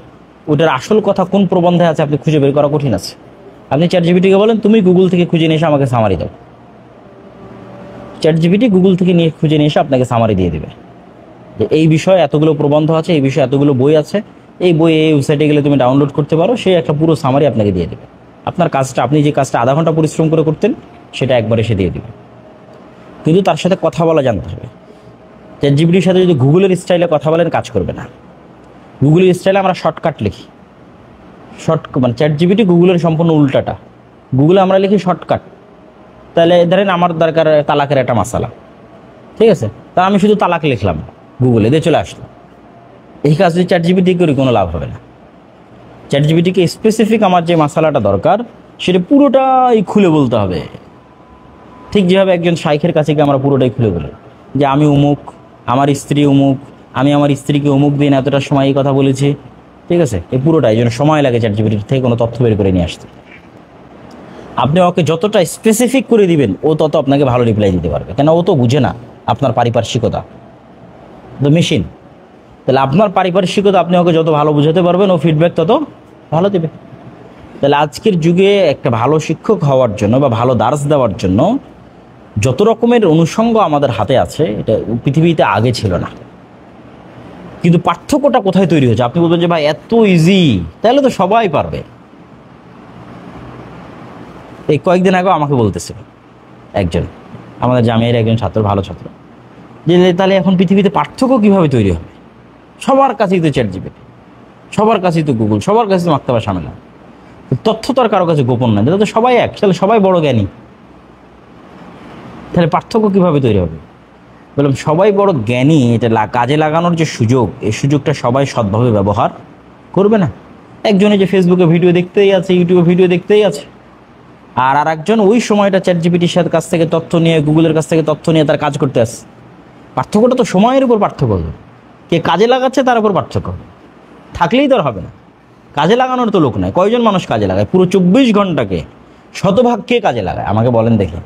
ওটার আসল কথা কোন প্রবন্ধে আছে আপনি খুঁজে বের করা কঠিন আছে। আপনি চ্যাট জিপিটিকে বলেন তুমি গুগল থেকে খুঁজে নিয়ে এসে আমাকে সামারি দাও, চ্যাট জিপিটি গুগল থেকে খুঁজে নিয়ে এসে আপনাকে সামারি দিয়ে দেবে যে এই বিষয়ে এতগুলো প্রবন্ধ আছে, এই বিষয়ে এতগুলো বই আছে, এই বই এই ওয়েবসাইটে গেলে তুমি ডাউনলোড করতে পারো, সে একটা পুরো সামারি আপনাকে দিয়ে দেবে। আপনার কাজটা, আপনি যে কাজটা আধা ঘন্টা পরিশ্রম করে করতেন সেটা একবারে সে দিয়ে দেবে। কিন্তু তার সাথে কথা বলা জানতে হবে। চ্যাট জিপিটির সাথে যদি গুগলের স্টাইলে কথা বলেন কাজ করবে না। গুগলের স্টাইলে আমরা শর্টকাট লিখি, মানে চ্যাট জিপিটি গুগলের সম্পূর্ণ উল্টাটা। গুগলে আমরা লিখি শর্টকাট। তাহলে ধরেন আমার দরকার তালাকের একটা মাসালা, ঠিক আছে, তা আমি শুধু তালাক লিখলাম, গুগলে দিয়ে চলে আসলো। এই কাজ যদি চ্যাট জিপিটি করি কোনো লাভ হবে না। চ্যাট জিপিটিকে স্পেসিফিক আমার যে মাসালাটা দরকার সেটা পুরোটাই খুলে বলতে হবে। ঠিক যেভাবে একজন শাইখের কাছে গিয়ে আমরা পুরোটাই খুলে বলি যে আমি অমুক, আমার স্ত্রী অমুক, আমি আমার স্ত্রীকে অমুক দিন এতটার সময় এই কথা বলেছি। ঠিক আছে, এই পুরোটাই যেন সময় লাগে চ্যাট জিপিটির থেকে কোনো তথ্য বের করে নিয়ে আসতে। আপনি ওকে যতটা স্পেসিফিক করে দিবেন ও তত আপনাকে ভালো রিপ্লাই দিতে পারবে, কেন ও তো বুঝে না আপনার পারিপার্শ্বিকতা, তো মেশিন। তাহলে আপনার পারিপার্শ্বিকতা আপনি ওকে যত ভালো বুঝাতে পারবেন ও ফিডব্যাক তত ভালো দেবে। তাহলে আজকের যুগে একটা ভালো শিক্ষক হওয়ার জন্য বা ভালো দার্স দেওয়ার জন্য যত রকমের অনুষঙ্গ আমাদের হাতে আছে এটা পৃথিবীতে আগে ছিল না। কিন্তু পার্থক্যটা কোথায় তৈরি হয়েছে? আপনি বলবেন যে ভাই এত ইজি, তাহলে তো সবাই পারবে। এই কয়েকদিন আগেও আমাকে বলতেছিল একজন আমাদের জামিয়ার একজন ছাত্র, ভালো ছাত্র, যে তাহলে এখন পৃথিবীতে পার্থক্য কীভাবে তৈরি হবে? সবার কাছেই তো চ্যাট জিপিটি, সবার কাছেই তো গুগল, সবার কাছে তো মাকতাবা শামিলা, তথ্য তো আর কারো কাছে গোপন নয়, তাহলে তো সবাই এক, তাহলে সবাই বড় জ্ঞানী, তাহলে পার্থক্য কীভাবে তৈরি হবে? বললাম সবাই বড় জ্ঞানী, এটা কাজে লাগানোর যে সুযোগ, এই সুযোগটা সবাই সৎভাবে ব্যবহার করবে না। একজনে যে ফেসবুকে ভিডিও দেখতেই আছে, ইউটিউবে ভিডিও দেখতেই আছে, আর একজন ওই সময়টা চ্যাট জিপিটির সাথে কাছ থেকে তথ্য নিয়ে, গুগলের কাছ থেকে তথ্য নিয়ে তার কাজ করতে আসছে। পার্থক্যটা তো সময়ের উপর পার্থক্য হবে, কে কাজে লাগাচ্ছে তার উপর পার্থক্য হবে। থাকলেই তো আর হবে না, কাজে লাগানোর তো লোক নাই। কয়জন মানুষ কাজে লাগায়? পুরো 24 ঘন্টাকে শতভাগ কে কাজে লাগায় আমাকে বলেন দেখি।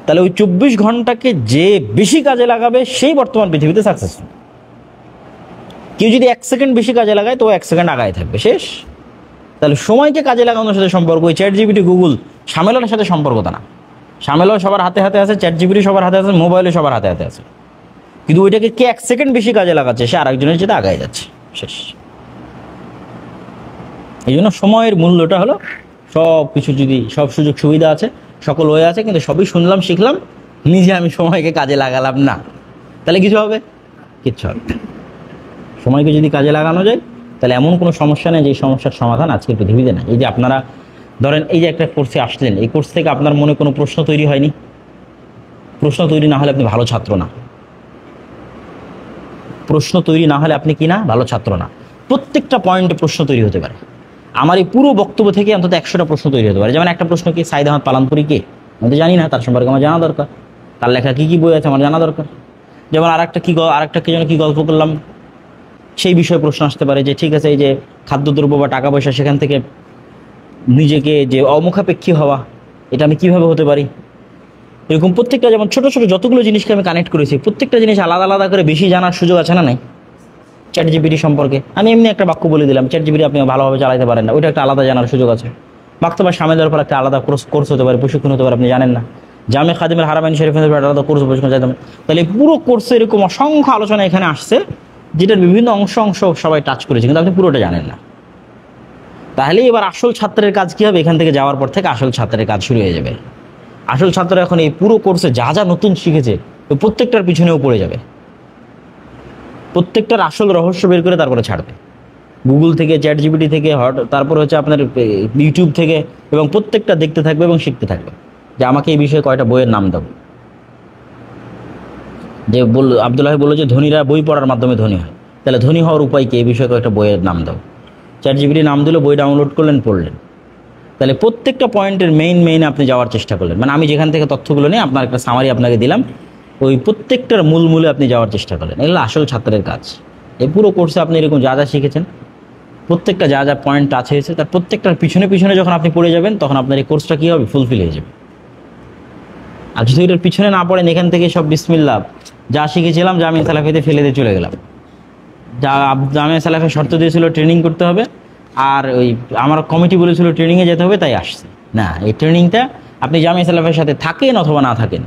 তাহলে ওই 24 ঘন্টাকে যে বেশি কাজে লাগাবে সেই বর্তমান পৃথিবীতে সাকসেসফুল। কেউ যদি 1 সেকেন্ড বেশি কাজে লাগায় তো 1 সেকেন্ড আগায় থাকবে, শেষ। তাহলে সময়কে কাজে লাগানোর সাথে সম্পর্ক ওই চ্যাট জিপিটি, গুগল, সামেলার সাথে সম্পর্কটা না। সামেলাও সবার হাতে হাতে আছে, চ্যাট জিপিটি সবার হাতে আছে, মোবাইলে সবার হাতে হাতে আছে, কিন্তু ওইটাকে কে 1 সেকেন্ড বেশি কাজে লাগাচ্ছে সে আরেকজনের যেটা আগায় যাচ্ছে, শেষ। এই জন্য সময়ের মূল্যটা হলো সব কিছু, যদি সব সুযোগ সুবিধা আছে, সকল হয়ে আছে, কিন্তু সবই শুনলাম শিখলাম, নিজে আমি সময়কে কাজে লাগালাম না, তাহলে কিছু হবে? কিচ্ছু হবে। সময়কে যদি কাজে লাগানো যায় তাহলে এমন কোনো সমস্যা নেই যে সমস্যার সমাধান আজকে পৃথিবীতে না। এই যে আপনারা ধরেন এই যে একটা কোর্সে আসলেন, এই কোর্স থেকে আপনার মনে কোনো প্রশ্ন তৈরি হয়নি? প্রশ্ন তৈরি না হলে আপনি ভালো ছাত্র না। প্রশ্ন তৈরি না হলে আপনি কি না? ভালো ছাত্র না। প্রত্যেকটা পয়েন্টে প্রশ্ন তৈরি হতে পারে। আমার এই পুরো বক্তব্য থেকে অন্তত 100টা প্রশ্ন তৈরি হতে পারে। যেমন একটা প্রশ্ন, কি সাইদ আহমদ পালামপুরি কে? আমি তো জানি না, তার সম্পর্কে আমার জানা দরকার। তার লেখা কী কী বই আছে আমার জানা দরকার। যেমন আরেকটা কি যেন কি গল্প করলাম, সেই বিষয়ে প্রশ্ন আসতে পারে যে ঠিক আছে, এই যে খাদ্যদ্রব্য বা টাকা পয়সা, সেখান থেকে নিজেকে যে অমুখাপেক্ষী হওয়া, এটা আমি কীভাবে হতে পারি? এরকম প্রত্যেকটা, যেমন ছোটো ছোটো যতগুলো জিনিসকে আমি কানেক্ট করেছি, প্রত্যেকটা জিনিস আলাদা আলাদা করে বেশি জানার সুযোগ আছে না নাই? চ্যাট জিপিটি সম্পর্কে আমি এমনি একটা বাক্য বলে দিলাম, চ্যাট জিপিটি আপনি ভালোভাবে চালাতে পারেন না, ওইটা একটা আলাদা জানার সুযোগ আছে। মাকতাবা শামিলার উপর একটা আলাদা কোর্স হতে পারে, প্রশিক্ষণ হতে পারে, আপনি জানেন না। জামে খাদিমুল হারামাইন শরীফের উপর আলাদা কোর্স প্রশিক্ষণ চাইতে হবে। তাহলে পুরো কোর্সে এরকম অসংখ্য আলোচনা এখানে আসছে, যেটার বিভিন্ন অংশ সবাই টাচ করেছে, কিন্তু আপনি পুরোটা জানেন না। তা তাহলে এবার আসল ছাত্রের কাজ কি হবে? এখান থেকে যাওয়ার পর থেকে আসল ছাত্রের কাজ শুরু হয়ে যাবে। আসল ছাত্র এখন এই পুরো কোর্সে যা যা নতুন শিখেছে প্রত্যেকটার পিছনেও পড়ে যাবে, প্রত্যেকটার আসল রহস্য বের করে তারপরে ছাড়বে, গুগল থেকে, চ্যাট জিপিটি থেকে, তারপর হচ্ছে আপনার ইউটিউব থেকে, এবং প্রত্যেকটা দেখতে থাকবে এবং শিখতে থাকবে যে আমাকে এই বিষয়ে কয়টা বইয়ের নাম দাও। যে আব্দুল্লাহ বললো যে ধনীরা বই পড়ার মাধ্যমে ধনী হয়, তাহলে ধনী হওয়ার উপায় কি? এই বিষয়ে কয়েকটা বইয়ের নাম দাও। চ্যাট জিপিটি নাম দিল, বই ডাউনলোড করলেন, পড়লেন। তাহলে প্রত্যেকটা পয়েন্টের মেইন আপনি যাওয়ার চেষ্টা করলেন, মানে আমি যেখান থেকে তথ্যগুলো নিয়ে আপনার একটা সামারি আপনাকে দিলাম, ওই প্রত্যেকটার মূলে আপনি যাওয়ার চেষ্টা করলেন। এগুলো আসল ছাত্রের কাজ। এই পুরো কোর্সে আপনি এরকম যা যা শিখেছেন, প্রত্যেকটা যা যা পয়েন্ট টাচ হয়েছে, তার প্রত্যেকটার পিছনে যখন আপনি পড়ে যাবেন, তখন আপনার এই কোর্সটা কী হবে? ফুলফিল হয়ে যাবে। আর যদি এটার পিছনে না পড়েন, এখান থেকে সব বিসমিল্লাহ যা শিখেছিলাম জামিয়া সালাফিতে ফেলে দিয়ে চলে গেলাম, যা জামিয়া সালাফের শর্ত দিয়েছিল ট্রেনিং করতে হবে, আর ওই আমার কমিটি বলেছিল ট্রেনিংয়ে যেতে হবে, তাই আসছে না। এই ট্রেনিংটা আপনি জামিয়া সালাফের সাথে থাকেন অথবা না থাকেন,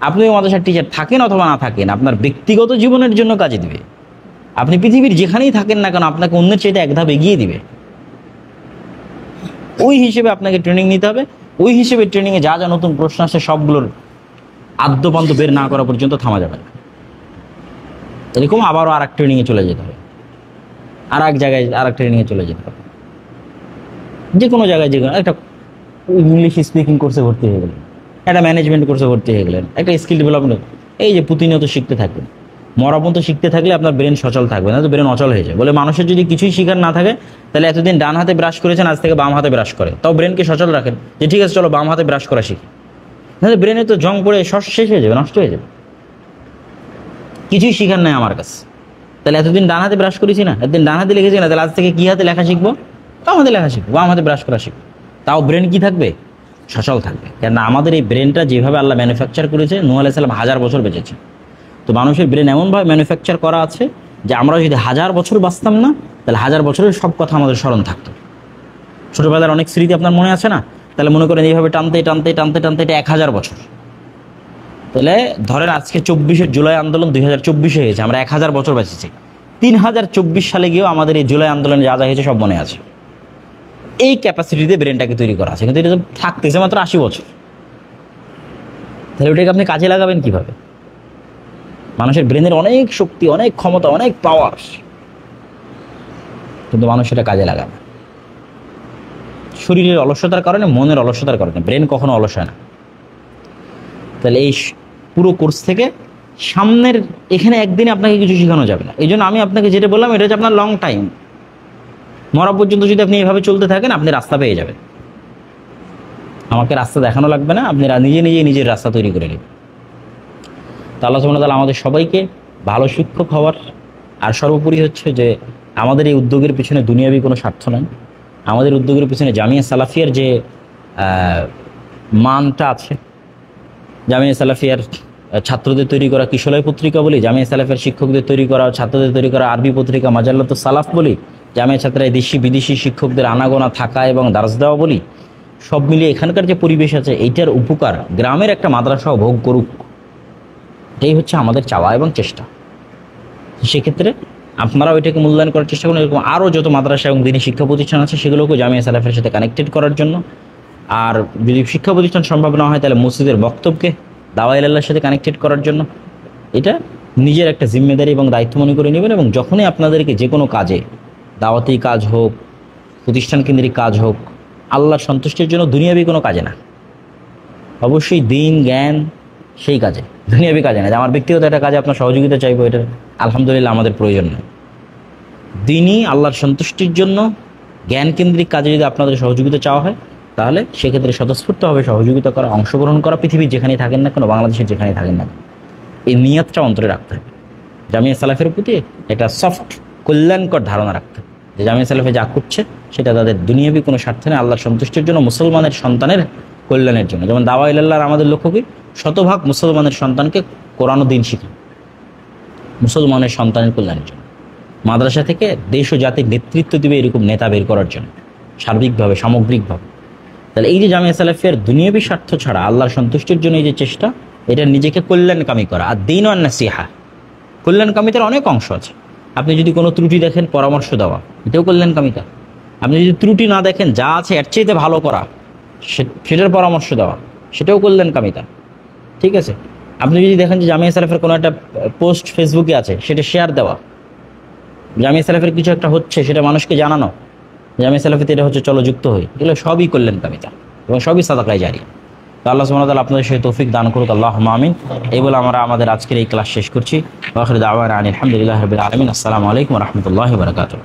আপনি মাদ্রাসার টিচার থাকেন অথবা না থাকেন, আপনার ব্যক্তিগত জীবনের জন্য কাজে দিবে। আপনি পৃথিবীর যেখানেই থাকেন না কেন, আপনাকে অন্যের চাইতে এক ধাপ এগিয়ে দিবে। ওই হিসেবে আপনাকে ট্রেনিং নিতে হবে। ওই হিসেবে ট্রেনিংয়ে যা যা নতুন প্রশ্ন আসে সবগুলোর আদ্যপান্ত বের না করা পর্যন্ত থামা যাবে না। এরকম আবারও আর এক ট্রেনিংয়ে চলে যেতে হবে, আর এক জায়গায় আর এক ট্রেনিংয়ে চলে যেতে হবে। যে কোনো জায়গায়, যে কোনো একটা ইংলিশ স্পিকিং কোর্সে ভর্তি হয়ে গেলেন, একটা ম্যানেজমেন্ট কোর্সে ভর্তি হয়ে গেলেন, একটা স্কিল ডেভেলপমেন্ট, এই যে প্রতিনিয়ত শিখতে থাকবেন। মরাপন্ত শিখতে থাকলে আপনার ব্রেন সচল থাকবে না, তো ব্রেন অচল হয়ে যায়। বলে মানুষের যদি কিছুই শিখার না থাকে, তাহলে এতদিন ডান হাতে ব্রাশ করেছেন, আজ থেকে বাম হাতে ব্রাশ করে, তাও ব্রেনকে সচল রাখেন যে ঠিক আছে চলো বাম হাতে ব্রাশ করা শিখি। তাহলে ব্রেনে তো জং পড়ে শেষ হয়ে যাবে, নষ্ট হয়ে যাবে। কিছুই শিখার নাই আমার কাছে, তাহলে এতদিন ডান হাতে ব্রাশ করেছি না, এতদিন ডান হাতে লিখেছি না, তাহলে আজ থেকে কী হাতে লেখা শিখবো? বাম হাতে লেখা শিখবো, বাম হাতে ব্রাশ করা শিখবো। তাও ব্রেন কি থাকবে? সচল থাকবে। কেন আমাদের এই ব্রেনটা যেভাবে আল্লাহ ম্যানুফ্যাকচার করেছে, নূহ আলাইহিস সালাম 1000 বছর বেঁচেছে। তো মানুষের ব্রেন এমনভাবে ম্যানুফ্যাকচার করা আছে যে আমরা যদি 1000 বছর বাঁচতাম না, তাহলে 1000 বছরের সব কথা আমাদের স্মরণ থাকতো। ছোটোবেলার অনেক স্মৃতি আপনার মনে আছে না? তাহলে মনে করেন এইভাবে টানতে টানতে টানতে টানতে এটা 1000 বছর। তাহলে ধরেন আজকে 24শে জুলাই আন্দোলন 2024 হয়েছে, আমরা 1000 বছর বেঁচেছি। 3024 সালে গিয়েও আমাদের এই জুলাই আন্দোলনে যা যা হয়েছে সব মনে আছে। এই ক্যাপাসিটিতে ব্রেনটাকে তৈরি করা আছে, কিন্তু এটা থাকতেছে মাত্র 80 বছর। তাহলে ওটাকে আপনি কাজে লাগাবেন কিভাবে? মানুষের ব্রেনের অনেক শক্তি, অনেক ক্ষমতা, অনেক পাওয়ার, কিন্তু মানুষ সেটা কাজে লাগায় না। শরীরের অলসতার কারণে, মনের অলসতার কারণে ব্রেন কখনো অলস হয় না। তাহলে এই পুরো কোর্স থেকে সামনের এখানে একদিনে আপনাকে কিছু শেখানো যাবে না। এই জন্য আমি আপনাকে যেটা বললাম, এটা হচ্ছে আপনার লং টাইম। মরা পর্যন্ত যদি আপনি এইভাবে চলতে থাকেন, আপনি রাস্তা পেয়ে যাবেন। আমাকে রাস্তা দেখানো লাগবে না, আপনি নিজের রাস্তা তৈরি করে নেবেন। তা আল্লাহ সুবহানাহু ওয়া তাআলা আমাদের সবাইকে ভালো শিক্ষক হওয়ার, আর সর্বোপরি হচ্ছে যে আমাদের এই উদ্যোগের পিছনে দুনিয়াবি কোনো স্বার্থ নাই। আমাদের উদ্যোগের পিছনে জামিয়া সালাফিয়ার যে মানটা আছে, জামিয়া সালাফিয়ার ছাত্রদের তৈরি করা কিশলয় পত্রিকা বলি, জামিয়া সালাফিয়ার শিক্ষকদের তৈরি করা, ছাত্রদের তৈরি করা আরবি পত্রিকা মাজাল্লাতুস সালাফ বলি, জামিয়া ছাত্রায় দেশি বিদেশি শিক্ষকদের আনাগোনা থাকা এবং দার্স দেওয়া বলি, সব মিলিয়ে এখানকার যে পরিবেশ আছে, এইটার উপকার গ্রামের একটা মাদ্রাসাও ভোগ করুক, এটাই হচ্ছে আমাদের চাওয়া এবং চেষ্টা। সেক্ষেত্রে আপনারা ওইটাকে মূল্যায়ন করার চেষ্টা করুন। এরকম আরও যত মাদ্রাসা এবং দিনী শিক্ষা প্রতিষ্ঠান আছে, সেগুলোকেও জামিয়া সালাফের সাথে কানেক্টেড করার জন্য। আর যদি শিক্ষা প্রতিষ্ঠান সম্ভব না হয়, তাহলে মসজিদের বক্তব্যকে দাওয়া ইলাল্লাহর সাথে কানেক্টেড করার জন্য। এটা নিজের একটা জিম্মেদারি এবং দায়িত্ব মনে করে নেবেন। এবং যখনই আপনাদেরকে যে কোনো কাজে, দাওয়াতি কাজ হোক, প্রতিষ্ঠান কেন্দ্রিক কাজ হোক, আল্লাহর সন্তুষ্টির জন্য, দুনিয়াবি কোনো কাজে না, অবশ্যই দিন জ্ঞান সেই কাজে, দুনিয়াবি কাজে না। আমার ব্যক্তিগত একটা কাজে আপনার সহযোগিতা চাইবো, এটা আলহামদুলিল্লাহ আমাদের প্রয়োজন নেই। দিনই আল্লাহর সন্তুষ্টির জন্য জ্ঞান কেন্দ্রিক কাজে যদি আপনাদের সহযোগিতা চাওয়া হয়, তাহলে সেক্ষেত্রে স্বতঃস্ফূর্তভাবে সহযোগিতা করা, অংশগ্রহণ করা, পৃথিবীর যেখানেই থাকেন না কেন, বাংলাদেশের যেখানেই থাকেন না কেন, এই নিয়তটা অন্তরে রাখতে হবে। জামিয়া সালাফের প্রতি একটা সফট কল্যাণকর ধারণা রাখতে হবে, যে জামিয়া সালাফে যা করছে সেটা তাদের দুনিয়াবি কোনো স্বার্থ নেই, আল্লাহর সন্তুষ্টির জন্য, মুসলমানের সন্তানের কল্যাণের জন্য। যেমন দাওয়া ইলাল্লাহর আমাদের লক্ষ্য কি? শতভাগ মুসলমানের সন্তানকে কোরআন ও দ্বীন শিখা, মুসলমানের সন্তানের কল্যাণের জন্য। মাদ্রাসা থেকে দেশ ও জাতির নেতৃত্ব দিবে এরকম নেতা বের করার জন্য, সার্বিকভাবে, সামগ্রিকভাবে। তাহলে এই যে জামিয়া সালাফিয়ার দুনিয়াবি স্বার্থ ছাড়া আল্লাহর সন্তুষ্টির জন্য এই যে চেষ্টা, এটা নিজেকে কল্যাণকামী করা। আর দ্বীন ওয়ান নাসিহা, কল্যাণকামিতার অনেক অংশ আছে। আপনি যদি কোনো ত্রুটি দেখেন, পরামর্শ দেওয়া, এটাও কল্যাণকামিতা। আপনি যদি ত্রুটি না দেখেন, যা আছে এর চাইতে ভালো করা, সেটার পরামর্শ দেওয়া, সেটাও করলেন কামিতা। ঠিক আছে, আপনি যদি দেখেন যে জামিয়া সালাফের কোনো একটা পোস্ট ফেসবুকে আছে, সেটা শেয়ার দেওয়া, জামিয়া সালাফের কিছু একটা হচ্ছে সেটা মানুষকে জানানো, জামিয়া সালাফিতে এটা হচ্ছে, চলো যুক্ত হই, এগুলো সবই করলেন কামিতা এবং সবই সাদাকায়ে জারিয়া। তো আল্লাহ সুবহানাহু ওয়া তাআলা আপনাদের সেই তৌফিক দান করুক, আল্লাহুম্মা আমিন। এই বলে আমরা আমাদের আজকের এই ক্লাস শেষ করছি। ওয়া আখিরু দাওয়ানা আনিল হামদুলিল্লাহি রাব্বিল আলামিন। আসসালামু আলাইকুম ওয়া রাহমাতুল্লাহি ওয়া বারাকাতুহু।